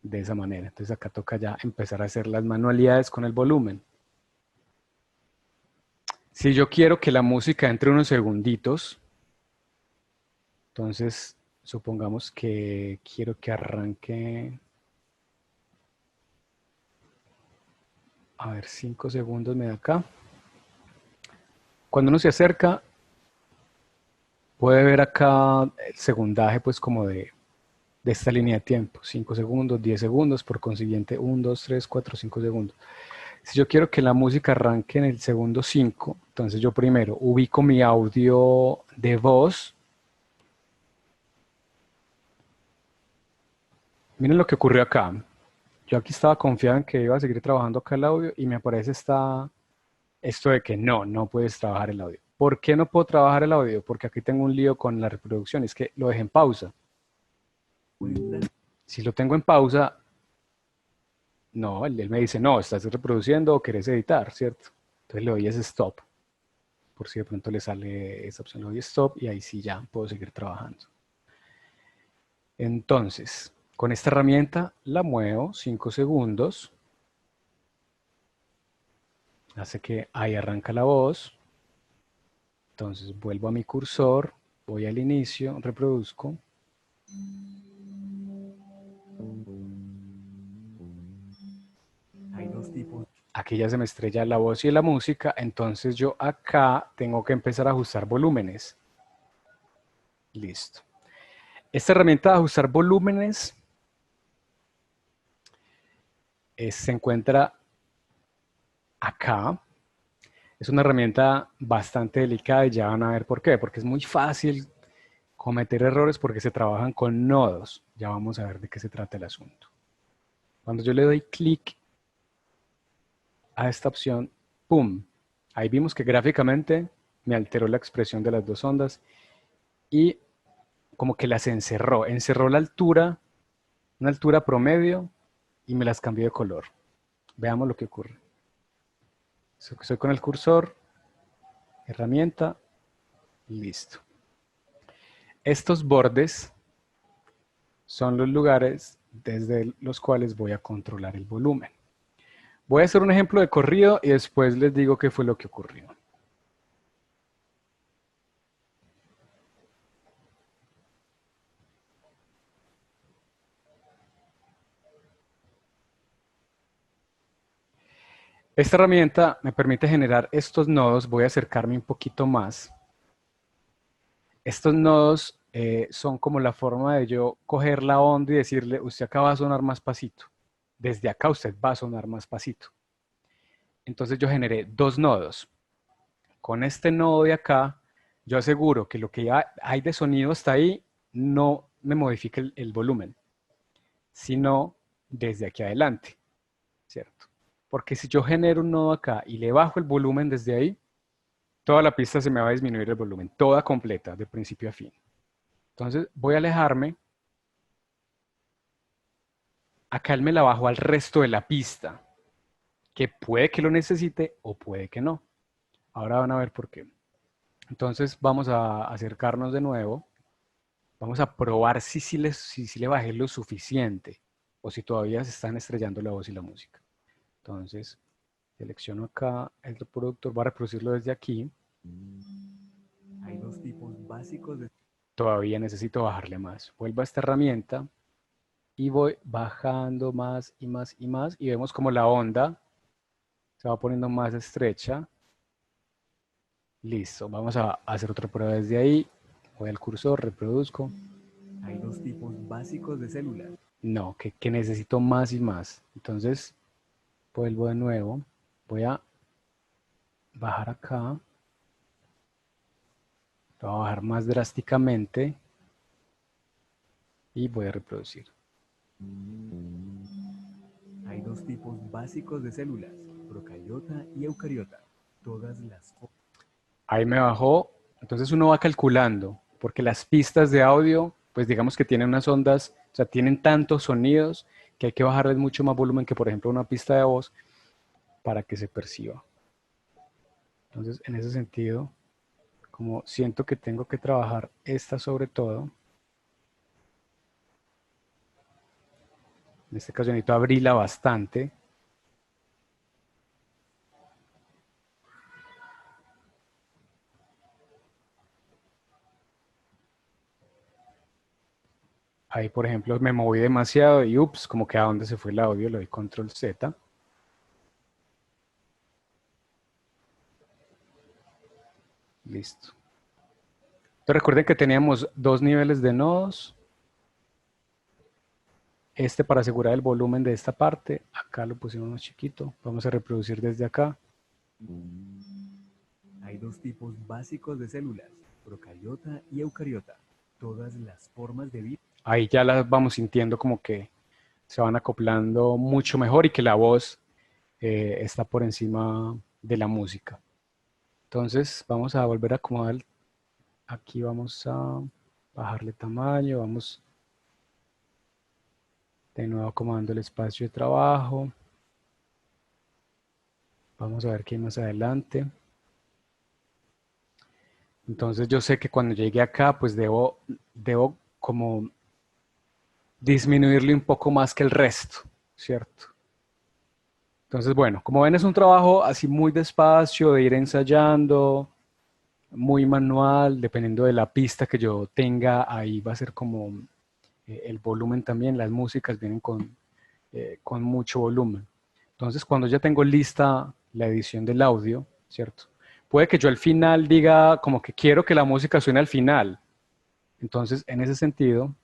de esa manera. Entonces acá toca ya empezar a hacer las manualidades con el volumen. Si yo quiero que la música entre unos segunditos, entonces supongamos que quiero que arranque, a ver, 5 segundos me da acá. Cuando uno se acerca, puede ver acá el segundaje pues como de esta línea de tiempo, 5 segundos, 10 segundos, por consiguiente 1, 2, 3, 4, 5 segundos. Si yo quiero que la música arranque en el segundo 5, entonces yo primero ubico mi audio de voz. Miren lo que ocurrió acá. Yo aquí estaba confiado en que iba a seguir trabajando acá el audio y me aparece esto de que no puedes trabajar el audio. ¿Por qué no puedo trabajar el audio? Porque aquí tengo un lío con la reproducción, es que lo dejé en pausa. Si lo tengo en pausa, no, él me dice, no, estás reproduciendo o querés editar, ¿cierto? Entonces le doy ese stop. Por si de pronto le sale esa opción, le doy stop y ahí sí ya puedo seguir trabajando. Entonces, con esta herramienta la muevo 5 segundos. Hace que ahí arranca la voz. Entonces vuelvo a mi cursor, voy al inicio, reproduzco. Hay dos tipos. Aquí ya se me estrella la voz y la música, entonces yo acá tengo que empezar a ajustar volúmenes. Listo. Esta herramienta de ajustar volúmenes se encuentra acá. Es una herramienta bastante delicada y ya van a ver por qué. Porque es muy fácil cometer errores porque se trabajan con nodos. Ya vamos a ver de qué se trata el asunto. Cuando yo le doy clic a esta opción, ¡pum! Ahí vimos que gráficamente me alteró la expresión de las dos ondas y como que las encerró. Encerró la altura, una altura promedio y me las cambió de color. Veamos lo que ocurre. Estoy con el cursor, herramienta, listo. Estos bordes son los lugares desde los cuales voy a controlar el volumen. Voy a hacer un ejemplo de corrido y después les digo qué fue lo que ocurrió. Esta herramienta me permite generar estos nodos. Voy a acercarme un poquito más. Estos nodos son como la forma de yo coger la onda y decirle, usted acá va a sonar más pasito. Desde acá usted va a sonar más pasito. Entonces yo generé dos nodos. Con este nodo de acá, yo aseguro que lo que ya hay de sonido hasta ahí no me modifique el volumen, sino desde aquí adelante, ¿cierto? Porque si yo genero un nodo acá y le bajo el volumen desde ahí, toda la pista se me va a disminuir el volumen, toda completa, de principio a fin. Entonces voy a alejarme. Acá él me la bajo al resto de la pista, que puede que lo necesite o puede que no. Ahora van a ver por qué. Entonces vamos a acercarnos de nuevo. Vamos a probar si le bajé lo suficiente o si todavía se están estrellando la voz y la música. Entonces selecciono acá el reproductor, voy a reproducirlo desde aquí. Hay dos tipos básicos de. Todavía necesito bajarle más. Vuelvo a esta herramienta y voy bajando más y más y más y vemos como la onda se va poniendo más estrecha. Listo, vamos a hacer otra prueba desde ahí. Voy al cursor, reproduzco. Hay dos tipos básicos de células. No, que necesito más y más. Entonces, vuelvo de nuevo. Voy a bajar acá. Lo voy a bajar más drásticamente. Y voy a reproducir. Hay dos tipos básicos de células, procariota y eucariota. Todas las. Ahí me bajó. Entonces uno va calculando, porque las pistas de audio, pues digamos que tienen unas ondas, o sea, tienen tantos sonidos que hay que bajarles mucho más volumen que, por ejemplo, una pista de voz para que se perciba. Entonces, en ese sentido, como siento que tengo que trabajar esta sobre todo, en este caso necesito abrirla bastante. Ahí, por ejemplo, me moví demasiado y ups, como que a dónde se fue el audio, le doy control Z. Listo. Entonces recuerden que teníamos dos niveles de nodos. Este para asegurar el volumen de esta parte. Acá lo pusimos más chiquito. Vamos a reproducir desde acá. Hay dos tipos básicos de células, procariota y eucariota. Todas las formas de vida. Ahí ya las vamos sintiendo como que se van acoplando mucho mejor y que la voz está por encima de la música. Entonces vamos a volver a acomodar. Aquí vamos a bajarle tamaño. Vamos de nuevo acomodando el espacio de trabajo. Vamos a ver qué hay más adelante. Entonces yo sé que cuando llegue acá, pues debo como disminuirle un poco más que el resto, ¿cierto? Entonces, bueno, como ven es un trabajo así muy despacio, de ir ensayando, muy manual, dependiendo de la pista que yo tenga, ahí va a ser como el volumen también, las músicas vienen con mucho volumen. Entonces, cuando ya tengo lista la edición del audio, ¿cierto? Puede que yo al final diga como que quiero que la música suene al final. Entonces, en ese sentido,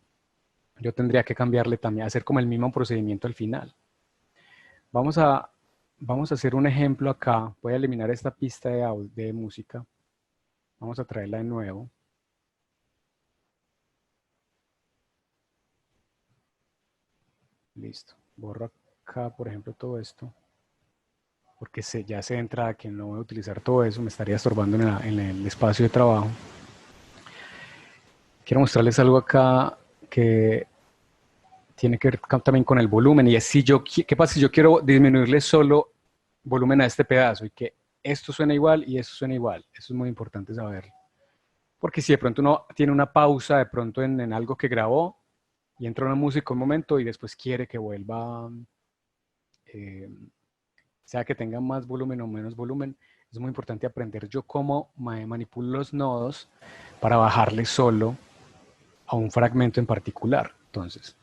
yo tendría que cambiarle también, hacer como el mismo procedimiento al final. Vamos a, vamos a hacer un ejemplo acá. Voy a eliminar esta pista de música. Vamos a traerla de nuevo. Listo. Borro acá, por ejemplo, todo esto. Porque ya sé de entrada que no voy a utilizar todo eso. Me estaría estorbando en el espacio de trabajo. Quiero mostrarles algo acá que tiene que ver también con el volumen. Y es si yo, ¿qué pasa si yo quiero disminuirle solo volumen a este pedazo y que esto suena igual y esto suena igual? Eso es muy importante saberlo. Porque si de pronto uno tiene una pausa de pronto en algo que grabó y entra una música un momento y después quiere que vuelva, eh, sea que tenga más volumen o menos volumen, es muy importante aprender yo cómo manipulo los nodos para bajarle solo a un fragmento en particular. Entonces,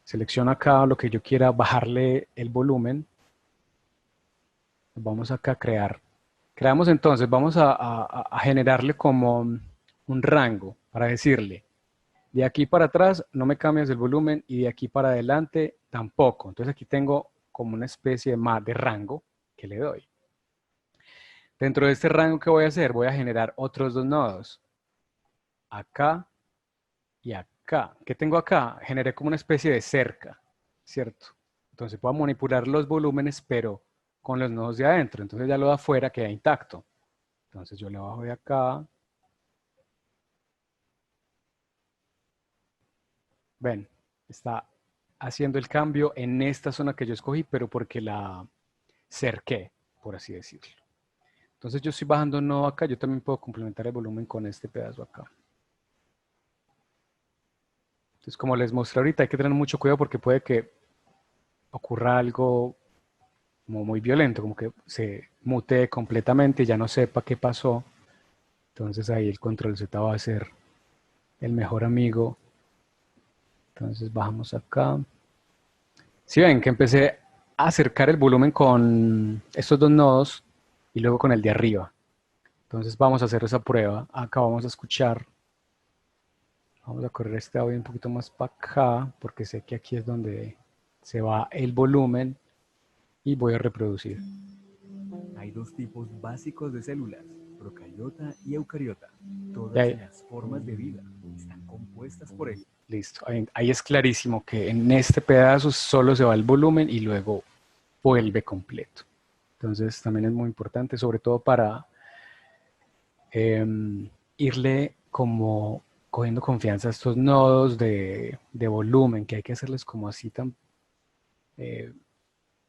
selecciono acá lo que yo quiera bajarle el volumen. Vamos acá a crear. Creamos entonces, vamos a generarle como un rango para decirle, de aquí para atrás no me cambias el volumen y de aquí para adelante tampoco. Entonces aquí tengo como una especie de rango que le doy. Dentro de este rango que voy a hacer, voy a generar otros dos nodos. Acá y acá. ¿Qué tengo acá? Generé como una especie de cerca, ¿cierto? Entonces puedo manipular los volúmenes, pero con los nodos de adentro. Entonces ya lo de afuera queda intacto. Entonces yo le bajo de acá. Ven, está haciendo el cambio en esta zona que yo escogí, pero porque la cerqué, por así decirlo. Entonces yo estoy bajando un nodo acá, yo también puedo complementar el volumen con este pedazo acá. Entonces, como les mostré ahorita, hay que tener mucho cuidado porque puede que ocurra algo como muy violento, como que se mutee completamente y ya no sepa qué pasó. Entonces ahí el control Z va a ser el mejor amigo. Entonces bajamos acá. Si ven que empecé a acercar el volumen con estos dos nodos y luego con el de arriba. Entonces vamos a hacer esa prueba. Acá vamos a escuchar. Vamos a correr este audio un poquito más para acá porque sé que aquí es donde se va el volumen y voy a reproducir. Hay dos tipos básicos de células, procariota y eucariota. Y Todas ahí, las formas de vida están compuestas por ellos. listo. Ahí es clarísimo que en este pedazo solo se va el volumen y luego vuelve completo. Entonces también es muy importante, sobre todo para irle como cogiendo confianza a estos nodos de volumen, que hay que hacerles como así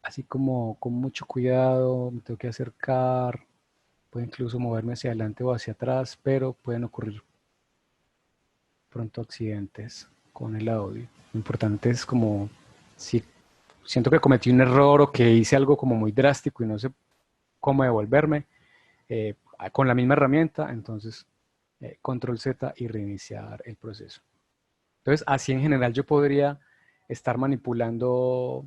así como con mucho cuidado, me tengo que acercar, puedo incluso moverme hacia adelante o hacia atrás, pero pueden ocurrir pronto accidentes con el audio. Lo importante es como si siento que cometí un error o que hice algo como muy drástico y no sé cómo devolverme, eh, con la misma herramienta, entonces control Z y reiniciar el proceso. Entonces, así en general yo podría estar manipulando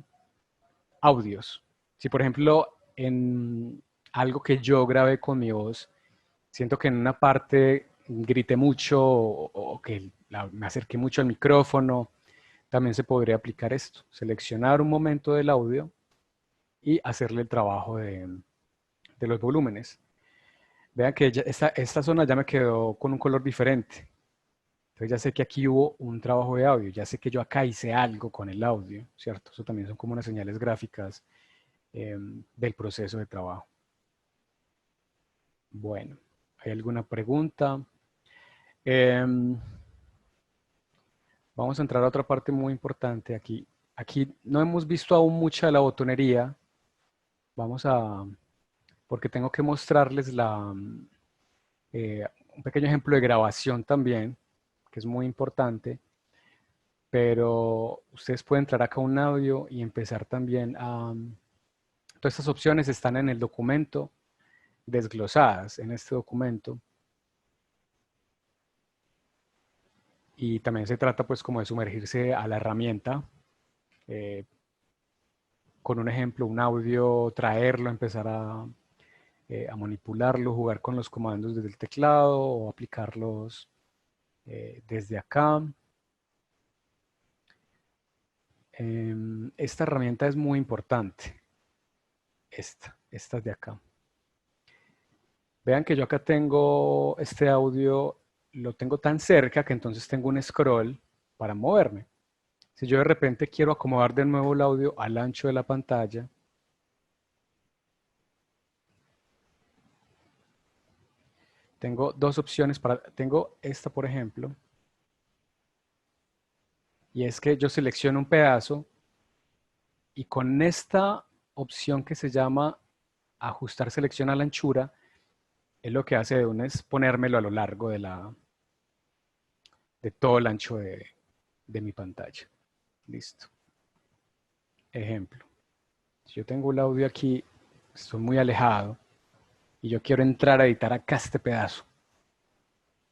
audios. Si por ejemplo en algo que yo grabé con mi voz, siento que en una parte grité mucho o que me acerqué mucho al micrófono, también se podría aplicar esto. Seleccionar un momento del audio y hacerle el trabajo de los volúmenes. Vean que esta zona ya me quedó con un color diferente. Entonces ya sé que aquí hubo un trabajo de audio, ya sé que yo acá hice algo con el audio, ¿cierto? Eso también son como unas señales gráficas del proceso de trabajo. Bueno, ¿hay alguna pregunta? Vamos a entrar a otra parte muy importante aquí. Aquí no hemos visto aún mucha de la botonería. Porque tengo que mostrarles un pequeño ejemplo de grabación también, que es muy importante. Pero ustedes pueden entrar acá a un audio y empezar también a... Todas estas opciones están en el documento, desglosadas en este documento. Y también se trata pues como de sumergirse a la herramienta, con un ejemplo, un audio, traerlo, empezar a manipularlo, jugar con los comandos desde el teclado o aplicarlos desde acá. Esta herramienta es muy importante, esta de acá. Vean que yo acá tengo este audio, lo tengo tan cerca que entonces tengo un scroll para moverme. Si yo de repente quiero acomodar de nuevo el audio al ancho de la pantalla, tengo dos opciones tengo esta por ejemplo, y es que yo selecciono un pedazo y con esta opción que se llama ajustar selección a la anchura, es lo que hace de una es ponérmelo a lo largo de todo el ancho de mi pantalla. Listo. Ejemplo. Si yo tengo el audio aquí, estoy muy alejado y yo quiero entrar a editar acá este pedazo.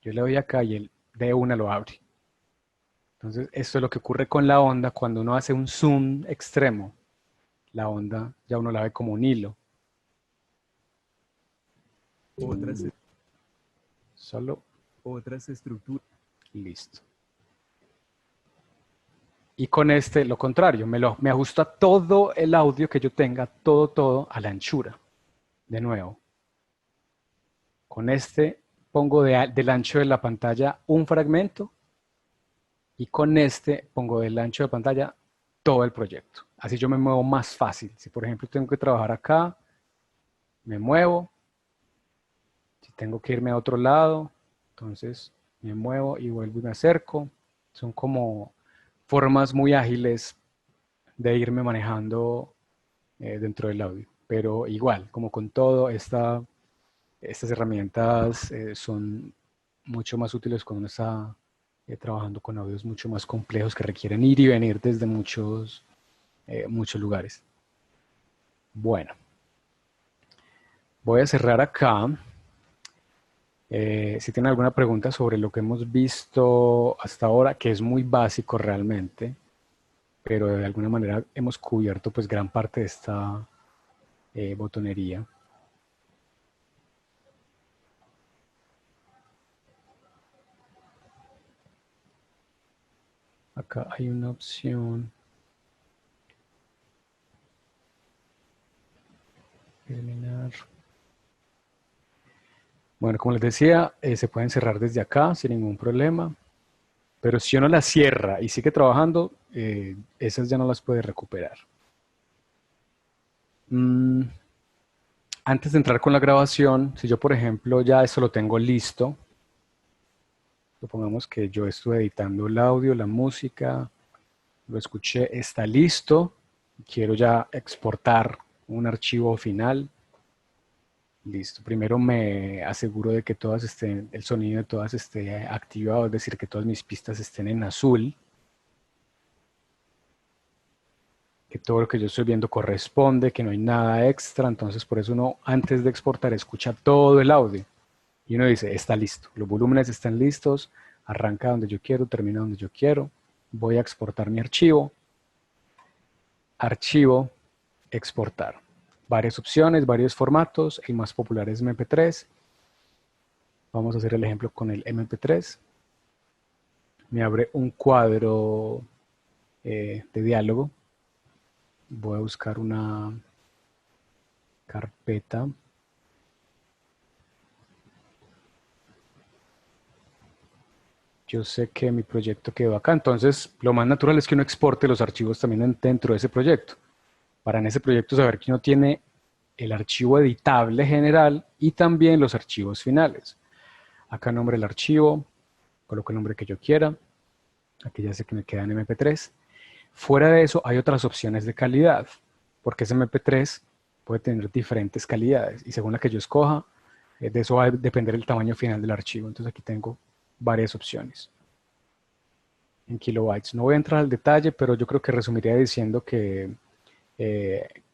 Yo le doy acá y él de una lo abre. Entonces, esto es lo que ocurre con la onda cuando uno hace un zoom extremo. La onda ya uno la ve como un hilo. Solo Otras estructuras. listo. Y con este, lo contrario, me ajusta todo el audio que yo tenga, todo a la anchura. De nuevo. Con este pongo del ancho de la pantalla un fragmento y con este pongo del ancho de pantalla todo el proyecto. Así yo me muevo más fácil. Si por ejemplo tengo que trabajar acá, me muevo. Si tengo que irme a otro lado, entonces me muevo y vuelvo y me acerco. Son como formas muy ágiles de irme manejando dentro del audio. Pero igual, como con todo, estas herramientas son mucho más útiles cuando uno está trabajando con audios mucho más complejos que requieren ir y venir desde muchos lugares. Bueno, voy a cerrar acá. Si tienen alguna pregunta sobre lo que hemos visto hasta ahora, que es muy básico realmente, pero de alguna manera hemos cubierto pues gran parte de esta botonería. Acá hay una opción. Eliminar. Bueno, como les decía, se pueden cerrar desde acá sin ningún problema. Pero si uno las cierra y sigue trabajando, esas ya no las puede recuperar. Antes de entrar con la grabación, si yo por ejemplo ya esto lo tengo listo, supongamos que yo estuve editando el audio, la música, lo escuché, está listo, quiero ya exportar un archivo final. Listo, primero me aseguro de que todas estén, el sonido de todas esté activado, es decir, que todas mis pistas estén en azul. Que todo lo que yo estoy viendo corresponde, que no hay nada extra, entonces por eso uno antes de exportar escucha todo el audio. Y uno dice, está listo, los volúmenes están listos, arranca donde yo quiero, termina donde yo quiero. Voy a exportar mi archivo. Archivo, exportar. Varias opciones, varios formatos. El más popular es MP3. Vamos a hacer el ejemplo con el MP3. Me abre un cuadro de diálogo. Voy a buscar una carpeta. Yo sé que mi proyecto quedó acá, entonces lo más natural es que uno exporte los archivos también dentro de ese proyecto. Para en ese proyecto saber que uno tiene el archivo editable general y también los archivos finales. Acá nombre el archivo, coloco el nombre que yo quiera. Aquí ya sé que me queda en MP3. Fuera de eso hay otras opciones de calidad, porque ese MP3 puede tener diferentes calidades y según la que yo escoja, de eso va a depender el tamaño final del archivo. Entonces aquí tengo varias opciones en kilobytes. No voy a entrar al detalle, pero yo creo que resumiría diciendo que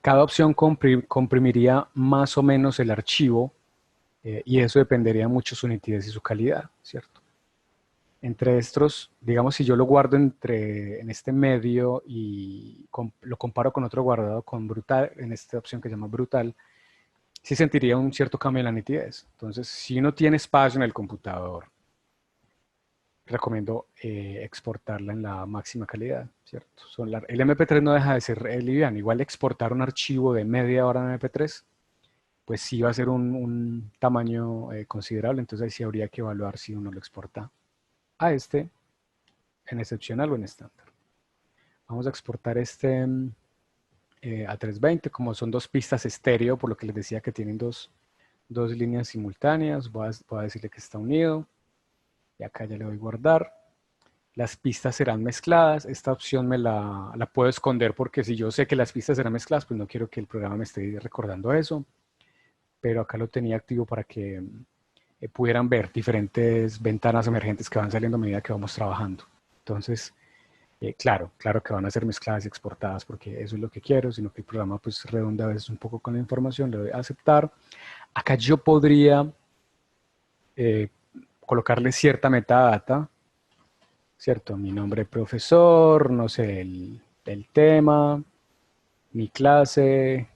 cada opción comprimiría más o menos el archivo y eso dependería mucho de su nitidez y su calidad, ¿cierto? Entre estos, digamos, si yo lo guardo en este medio y lo comparo con otro guardado con Brutal, en esta opción que se llama Brutal, sí sentiría un cierto cambio en la nitidez. Entonces, si uno tiene espacio en el computador, recomiendo exportarla en la máxima calidad, ¿cierto? El MP3 no deja de ser liviano. Igual exportar un archivo de media hora en MP3, pues sí va a ser un tamaño considerable. Entonces ahí sí habría que evaluar si uno lo exporta a este, en excepcional o en estándar. Vamos a exportar este a 320, como son dos pistas estéreo, por lo que les decía que tienen dos líneas simultáneas. Voy a decirle que está unido. Y acá ya le doy guardar. Las pistas serán mezcladas. Esta opción me la puedo esconder porque si yo sé que las pistas serán mezcladas, pues no quiero que el programa me esté recordando eso. Pero acá lo tenía activo para que pudieran ver diferentes ventanas emergentes que van saliendo a medida que vamos trabajando. Entonces, claro que van a ser mezcladas y exportadas porque eso es lo que quiero, sino que el programa pues redonda a veces un poco con la información. Le doy a aceptar. Acá yo podría colocarle cierta metadata, ¿cierto? Mi nombre de profesor, no sé, el tema, mi clase,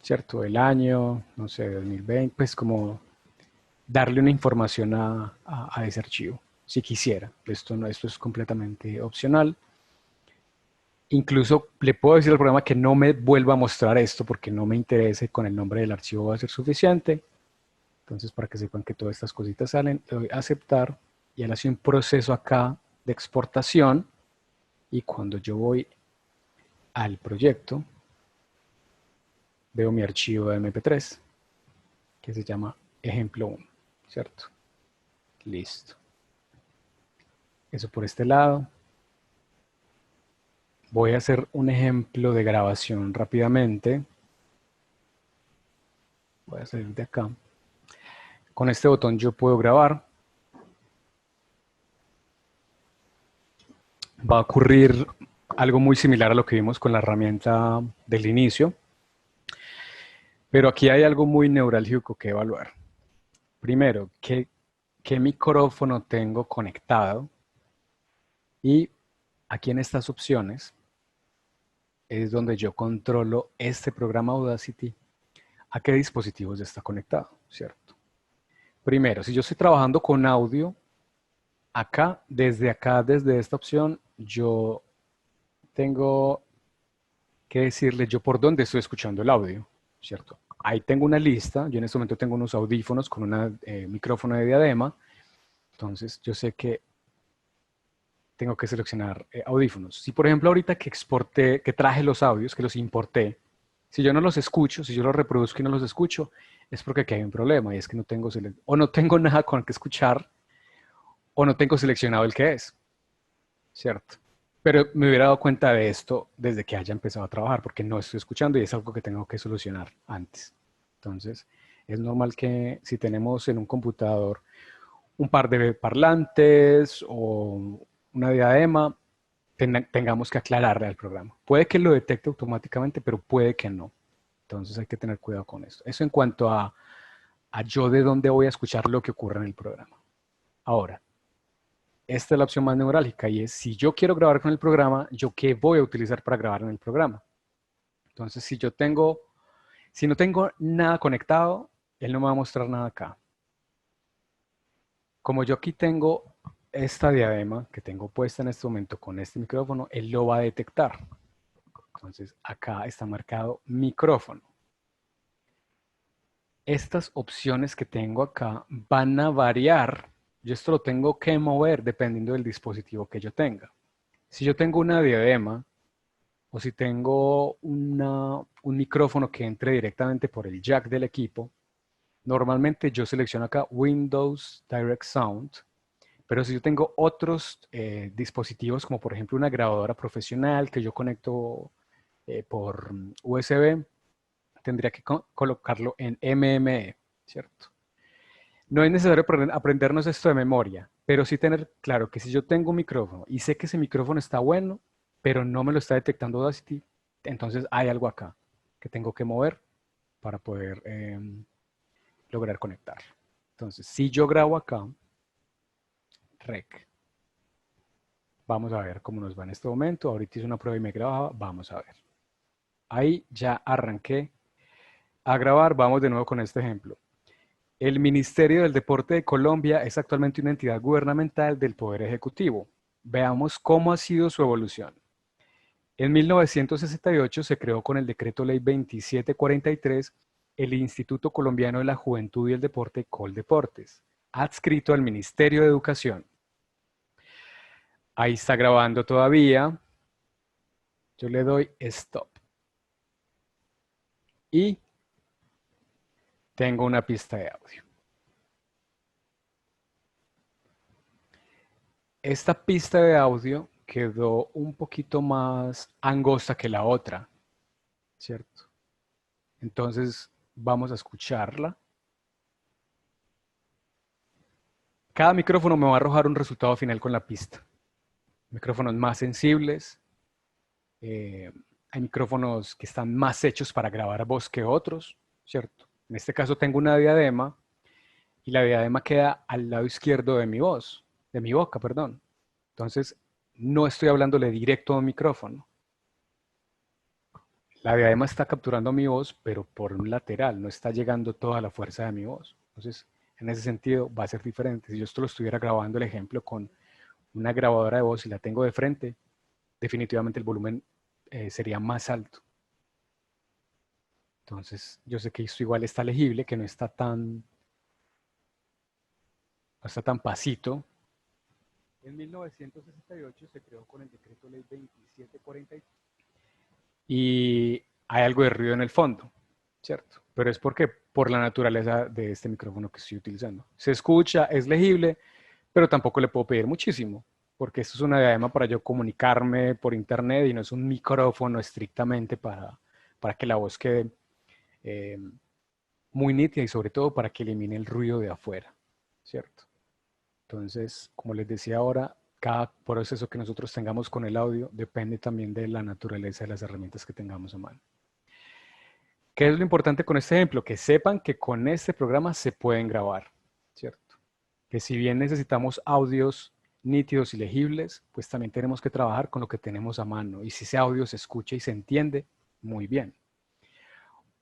¿cierto? El año, no sé, 2020, pues como darle una información a ese archivo, si quisiera. Esto es completamente opcional. Incluso le puedo decir al programa que no me vuelva a mostrar esto porque no me interese, con el nombre del archivo va a ser suficiente. Entonces, para que sepan que todas estas cositas salen, le doy a aceptar y él hace un proceso acá de exportación y cuando yo voy al proyecto, veo mi archivo de MP3 que se llama ejemplo 1, ¿cierto? Listo. Eso por este lado. Voy a hacer un ejemplo de grabación rápidamente. Voy a salir de acá. Con este botón yo puedo grabar. Va a ocurrir algo muy similar a lo que vimos con la herramienta del inicio. Pero aquí hay algo muy neurálgico que evaluar. Primero, ¿qué micrófono tengo conectado? Y aquí en estas opciones es donde yo controlo este programa Audacity a qué dispositivos ya está conectado, ¿cierto? Primero, si yo estoy trabajando con audio, acá, desde esta opción, yo tengo que decirle yo por dónde estoy escuchando el audio, ¿cierto? Ahí tengo una lista, yo en este momento tengo unos audífonos con un micrófono de diadema, entonces yo sé que tengo que seleccionar audífonos. Si por ejemplo ahorita que exporté, que traje los audios, que los importé, si yo no los escucho, si yo los reproduzco y no los escucho, es porque aquí hay un problema y es que no tengo, o no tengo nada con el que escuchar o no tengo seleccionado el que es, ¿cierto? Pero me hubiera dado cuenta de esto desde que haya empezado a trabajar porque no estoy escuchando y es algo que tengo que solucionar antes. Entonces, es normal que si tenemos en un computador un par de parlantes o una diadema, tengamos que aclararle al programa. Puede que lo detecte automáticamente, pero puede que no. Entonces hay que tener cuidado con eso. Eso en cuanto a yo de dónde voy a escuchar lo que ocurre en el programa. Ahora, esta es la opción más neurálgica y es si yo quiero grabar con el programa, ¿yo qué voy a utilizar para grabar en el programa? Entonces, si no tengo nada conectado, él no me va a mostrar nada acá. Como yo aquí tengo esta diadema que tengo puesta en este momento con este micrófono, él lo va a detectar. Entonces, acá está marcado micrófono. Estas opciones que tengo acá van a variar. Yo esto lo tengo que mover dependiendo del dispositivo que yo tenga. Si yo tengo una diadema o si tengo un micrófono que entre directamente por el jack del equipo, normalmente yo selecciono acá Windows Direct Sound, pero si yo tengo otros dispositivos, como por ejemplo una grabadora profesional que yo conecto por USB, tendría que colocarlo en MME, ¿cierto? No es necesario aprendernos esto de memoria, pero sí tener claro que si yo tengo un micrófono y sé que ese micrófono está bueno, pero no me lo está detectando Audacity, entonces hay algo acá que tengo que mover para poder lograr conectar. Entonces, si yo grabo acá, Rec. Vamos a ver cómo nos va en este momento. Ahorita hice una prueba y me grababa. Vamos a ver. Ahí ya arranqué a grabar. Vamos de nuevo con este ejemplo. El Ministerio del Deporte de Colombia es actualmente una entidad gubernamental del Poder Ejecutivo. Veamos cómo ha sido su evolución. En 1968 se creó con el Decreto Ley 2743 el Instituto Colombiano de la Juventud y el Deporte, Coldeportes, adscrito al Ministerio de Educación. Ahí está grabando todavía. Yo le doy stop. Y tengo una pista de audio. Esta pista de audio quedó un poquito más angosta que la otra, ¿cierto? Entonces vamos a escucharla. Cada micrófono me va a arrojar un resultado final con la pista. Micrófonos más sensibles. Hay micrófonos que están más hechos para grabar voz que otros, ¿cierto? En este caso tengo una diadema y la diadema queda al lado izquierdo de mi voz, de mi boca, perdón. Entonces, no estoy hablándole directo a un micrófono. La diadema está capturando mi voz, pero por un lateral, no está llegando toda la fuerza de mi voz. Entonces, en ese sentido, va a ser diferente. Si yo esto lo estuviera grabando, el ejemplo, con una grabadora de voz y la tengo de frente, definitivamente el volumen sería más alto. Entonces, yo sé que esto igual está legible, que no está tan pasito. En 1968 se creó con el Decreto Ley 2743 y hay algo de ruido en el fondo, ¿cierto? Pero es porque por la naturaleza de este micrófono que estoy utilizando. Se escucha, es legible, pero tampoco le puedo pedir muchísimo, porque esto es una diadema para yo comunicarme por internet y no es un micrófono estrictamente para que la voz quede muy nítida y sobre todo para que elimine el ruido de afuera, ¿cierto? Entonces, como les decía ahora, cada proceso que nosotros tengamos con el audio depende también de la naturaleza de las herramientas que tengamos a mano. ¿Qué es lo importante con este ejemplo? Que sepan que con este programa se pueden grabar, ¿cierto? Que si bien necesitamos audios nítidos y legibles, pues también tenemos que trabajar con lo que tenemos a mano. Y si ese audio se escucha y se entiende, muy bien.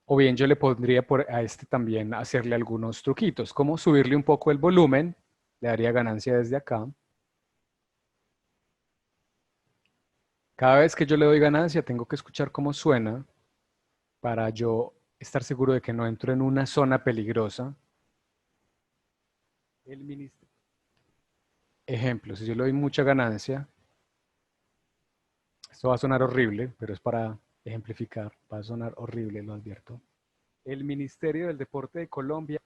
O bien yo le pondría a este también hacerle algunos truquitos, como subirle un poco el volumen, le daría ganancia desde acá. Cada vez que yo le doy ganancia, tengo que escuchar cómo suena para yo estar seguro de que no entro en una zona peligrosa. Ejemplo, si yo le doy mucha ganancia, esto va a sonar horrible, pero es para ejemplificar, va a sonar horrible, lo advierto. El Ministerio del Deporte de Colombia.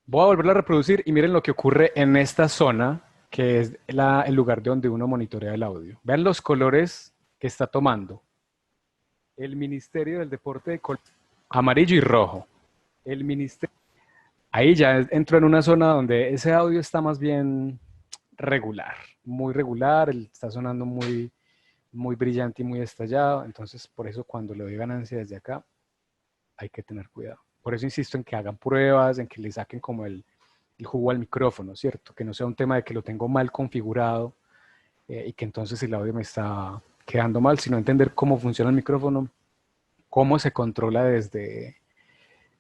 Voy a volverlo a reproducir y miren lo que ocurre en esta zona, que es el lugar de donde uno monitorea el audio. Vean los colores que está tomando. El Ministerio del Deporte de Colombia, amarillo y rojo. El Ministerio. Ahí ya entro en una zona donde ese audio está más bien regular, muy regular, está sonando muy, muy brillante y muy estallado. Entonces, por eso cuando le doy ganancia desde acá, hay que tener cuidado. Por eso insisto en que hagan pruebas, en que le saquen como el jugo al micrófono, ¿cierto? Que no sea un tema de que lo tengo mal configurado y que entonces el audio me está quedando mal, sino entender cómo funciona el micrófono, cómo se controla desde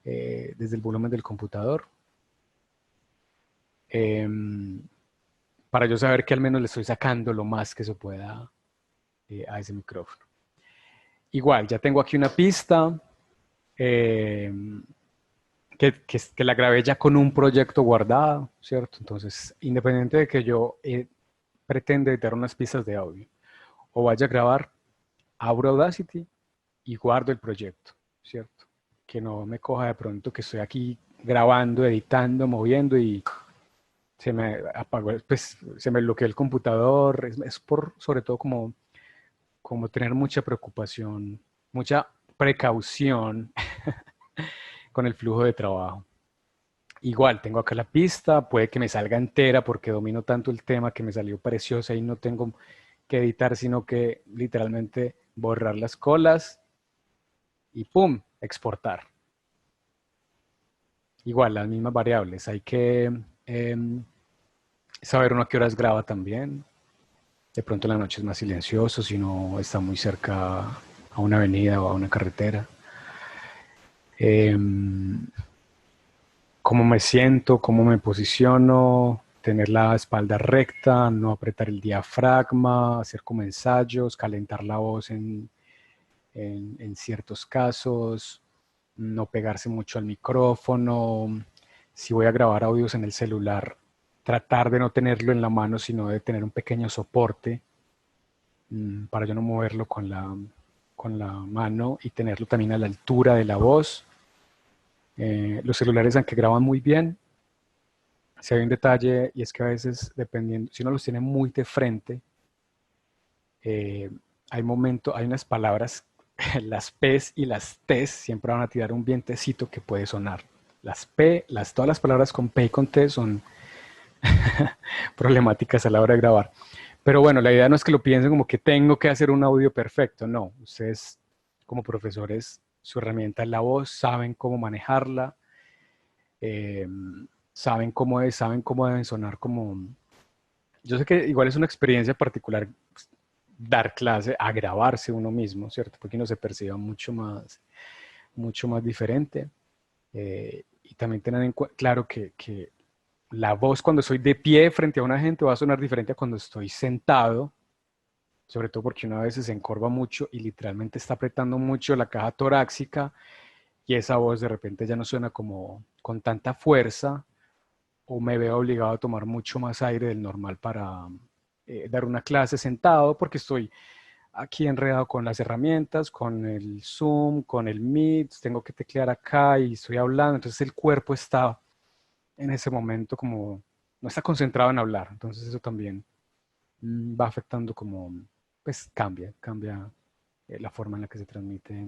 el volumen del computador, para yo saber que al menos le estoy sacando lo más que se pueda a ese micrófono. Igual, ya tengo aquí una pista que la grabé ya con un proyecto guardado, ¿cierto? Entonces, independiente de que yo pretenda editar unas pistas de audio o vaya a grabar, abro Audacity y guardo el proyecto, ¿cierto? Que no me coja de pronto que estoy aquí grabando, editando, moviendo y se me apagó, pues se me bloqueó el computador. Es por, sobre todo, como tener mucha preocupación, mucha precaución con el flujo de trabajo. Igual, tengo acá la pista, puede que me salga entera porque domino tanto el tema que me salió preciosa y no tengo que editar, sino que literalmente borrar las colas y ¡pum! Exportar. Igual, las mismas variables. Hay que saber uno a qué horas graba también. De pronto en la noche es más silencioso si no está muy cerca a una avenida o a una carretera. Cómo me siento, cómo me posiciono, tener la espalda recta, no apretar el diafragma, hacer como ensayos, calentar la voz en ciertos casos, no pegarse mucho al micrófono. Si voy a grabar audios en el celular, tratar de no tenerlo en la mano, sino de tener un pequeño soporte para yo no moverlo con la mano y tenerlo también a la altura de la voz. Los celulares, aunque graban muy bien, si hay un detalle, y es que a veces, dependiendo, si uno los tiene muy de frente, hay unas palabras, las P's y las T's siempre van a tirar un vientecito que puede sonar. Todas las palabras con P y con T son problemáticas a la hora de grabar. Pero bueno, la idea no es que lo piensen como que tengo que hacer un audio perfecto, no. Ustedes como profesores, su herramienta es la voz, saben cómo manejarla, eh, saben cómo deben sonar como... Yo sé que igual es una experiencia particular dar clase a grabarse uno mismo, ¿cierto? Porque uno se perciba mucho más diferente. Y también tener claro que la voz cuando estoy de pie frente a una gente va a sonar diferente a cuando estoy sentado, sobre todo porque uno a veces se encorva mucho y literalmente está apretando mucho la caja torácica y esa voz de repente ya no suena como con tanta fuerza o me veo obligado a tomar mucho más aire del normal para dar una clase sentado porque estoy aquí enredado con las herramientas, con el Zoom, con el Meet, tengo que teclear acá y estoy hablando, entonces el cuerpo está en ese momento como no está concentrado en hablar, entonces eso también va afectando como, pues cambia la forma en la que se transmite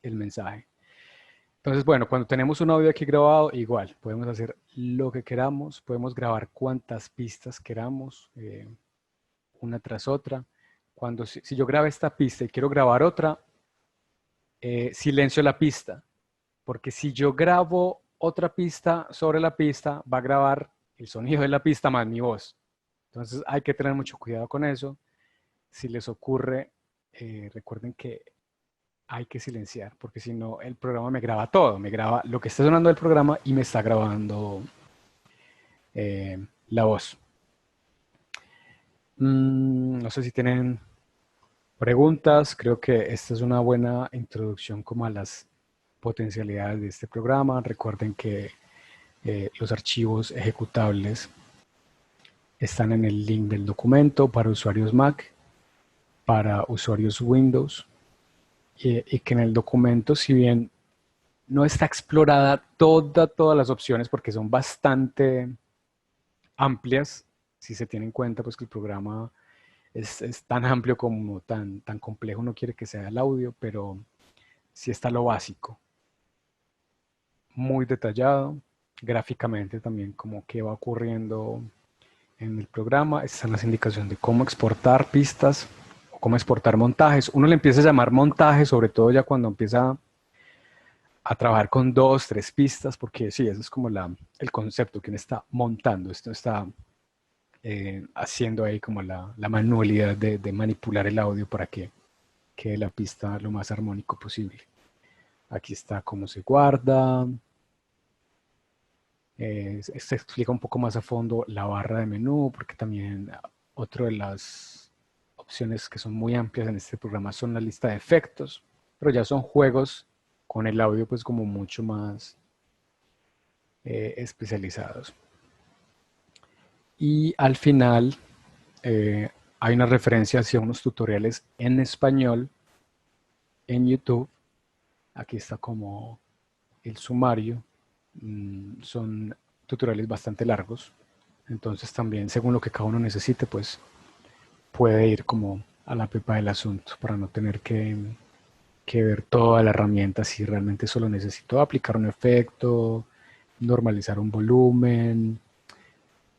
el mensaje. Entonces, bueno, cuando tenemos un audio aquí grabado, igual, podemos hacer lo que queramos, podemos grabar cuantas pistas queramos, una tras otra. Si yo grabo esta pista y quiero grabar otra, silencio la pista, porque si yo grabo otra pista sobre la pista, va a grabar el sonido de la pista más mi voz. Entonces hay que tener mucho cuidado con eso. Si les ocurre, recuerden que hay que silenciar, porque si no, el programa me graba todo, me graba lo que está sonando del programa y me está grabando la voz. No sé si tienen preguntas, creo que esta es una buena introducción como a las potencialidades de este programa. Recuerden que los archivos ejecutables están en el link del documento para usuarios Mac, para usuarios Windows, y que en el documento, si bien no está explorada todas las opciones porque son bastante amplias, si se tiene en cuenta pues que el programa es tan amplio como tan complejo, no quiere que sea el audio, pero sí está lo básico, muy detallado, gráficamente también como qué va ocurriendo en el programa. Están las indicaciones de cómo exportar pistas o cómo exportar montajes. Uno le empieza a llamar montaje, sobre todo ya cuando empieza a trabajar con 2, 3 pistas, porque sí, eso es como el concepto que uno está montando. Esto está haciendo ahí como la manualidad de manipular el audio para que quede la pista lo más armónico posible. Aquí está cómo se guarda. Se explica un poco más a fondo la barra de menú, porque también otra de las opciones que son muy amplias en este programa son la lista de efectos, pero ya son juegos con el audio pues como mucho más especializados. Y al final hay una referencia hacia unos tutoriales en español en YouTube. Aquí está como el sumario. Son tutoriales bastante largos, entonces también según lo que cada uno necesite pues puede ir como a la pepa del asunto para no tener que ver toda la herramienta si realmente solo necesito aplicar un efecto, normalizar un volumen.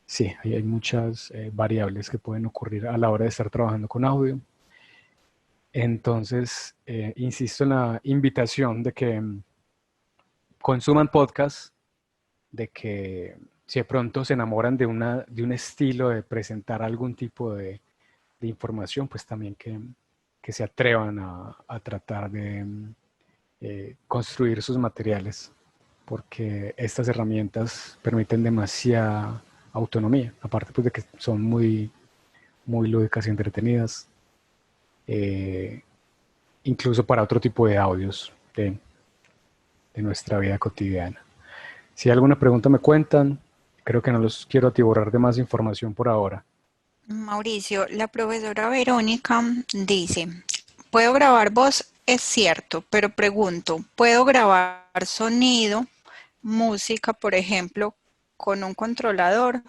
Sí, hay muchas variables que pueden ocurrir a la hora de estar trabajando con audio. Entonces, insisto en la invitación de que consuman podcasts, de que si de pronto se enamoran de un estilo de presentar algún tipo de información, pues también que se atrevan a tratar de construir sus materiales, porque estas herramientas permiten demasiada autonomía, aparte pues de que son muy, muy lúdicas y entretenidas, eh, incluso para otro tipo de audios de nuestra vida cotidiana. Si hay alguna pregunta me cuentan, creo que no los quiero atiborrar de más información por ahora. Mauricio, la profesora Verónica dice, puedo grabar voz, es cierto, pero pregunto, ¿puedo grabar sonido, música, por ejemplo, con un controlador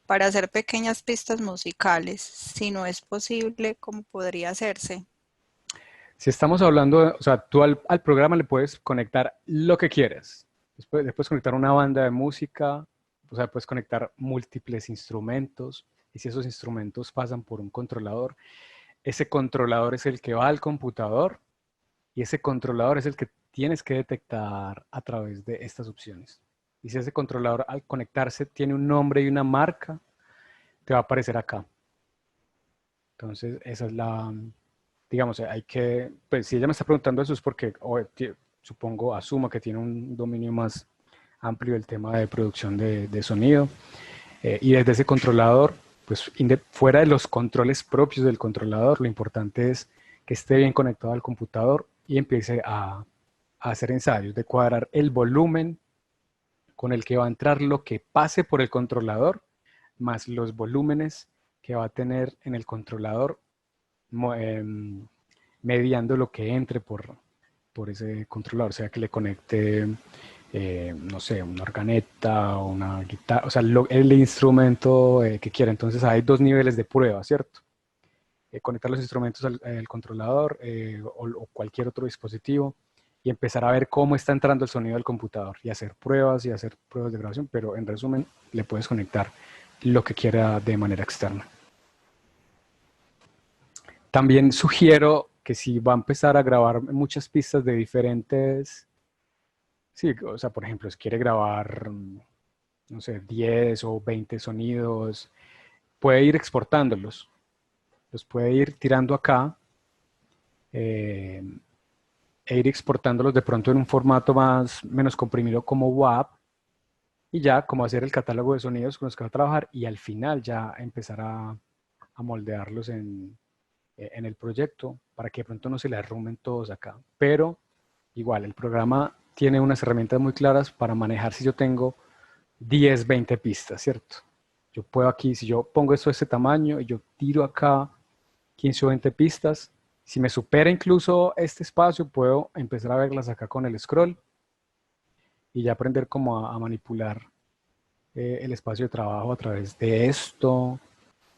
para hacer pequeñas pistas musicales? Si no es posible, ¿cómo podría hacerse? Si estamos hablando, o sea, tú al programa le puedes conectar lo que quieras. Después le puedes conectar una banda de música, o sea, puedes conectar múltiples instrumentos, y si esos instrumentos pasan por un controlador, ese controlador es el que va al computador, y ese controlador es el que tienes que detectar a través de estas opciones. Y si ese controlador al conectarse tiene un nombre y una marca, te va a aparecer acá. Entonces, esa es la, digamos, hay que, pues si ella me está preguntando eso es porque supongo, asumo que tiene un dominio más amplio del tema de producción de sonido. Y desde ese controlador, pues fuera de los controles propios del controlador, lo importante es que esté bien conectado al computador y empiece a hacer ensayos de cuadrar el volumen con el que va a entrar lo que pase por el controlador, más los volúmenes que va a tener en el controlador mediando lo que entre por ese controlador, o sea que le conecte, no sé, una organeta o una guitarra, o sea, el instrumento que quiera. Entonces hay dos niveles de prueba, ¿cierto? Conectar los instrumentos al controlador o cualquier otro dispositivo y empezar a ver cómo está entrando el sonido del computador y hacer pruebas de grabación, pero en resumen le puedes conectar lo que quiera de manera externa. También sugiero que si va a empezar a grabar muchas pistas de diferentes, sí, o sea, por ejemplo, si quiere grabar, no sé, 10 o 20 sonidos, puede ir exportándolos, los puede ir tirando acá e ir exportándolos de pronto en un formato menos comprimido como WAV y ya como hacer el catálogo de sonidos con los que va a trabajar y al final ya empezar a moldearlos en el proyecto para que de pronto no se le arrumen todos acá. Pero igual, el programa tiene unas herramientas muy claras para manejar si yo tengo 10, 20 pistas, ¿cierto? Yo puedo aquí, si yo pongo esto de este tamaño y yo tiro acá 15 o 20 pistas, si me supera incluso este espacio, puedo empezar a verlas acá con el scroll y ya aprender cómo a manipular el espacio de trabajo a través de esto,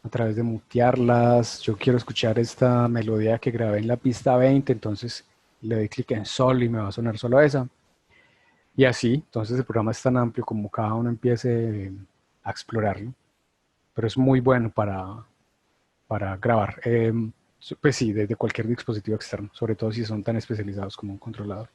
a través de mutearlas. Yo quiero escuchar esta melodía que grabé en la pista 20, entonces le doy clic en solo y me va a sonar solo esa. Y así, entonces el programa es tan amplio como cada uno empiece a explorarlo. Pero es muy bueno para grabar. Pues sí, desde cualquier dispositivo externo, sobre todo si son tan especializados como un controlador.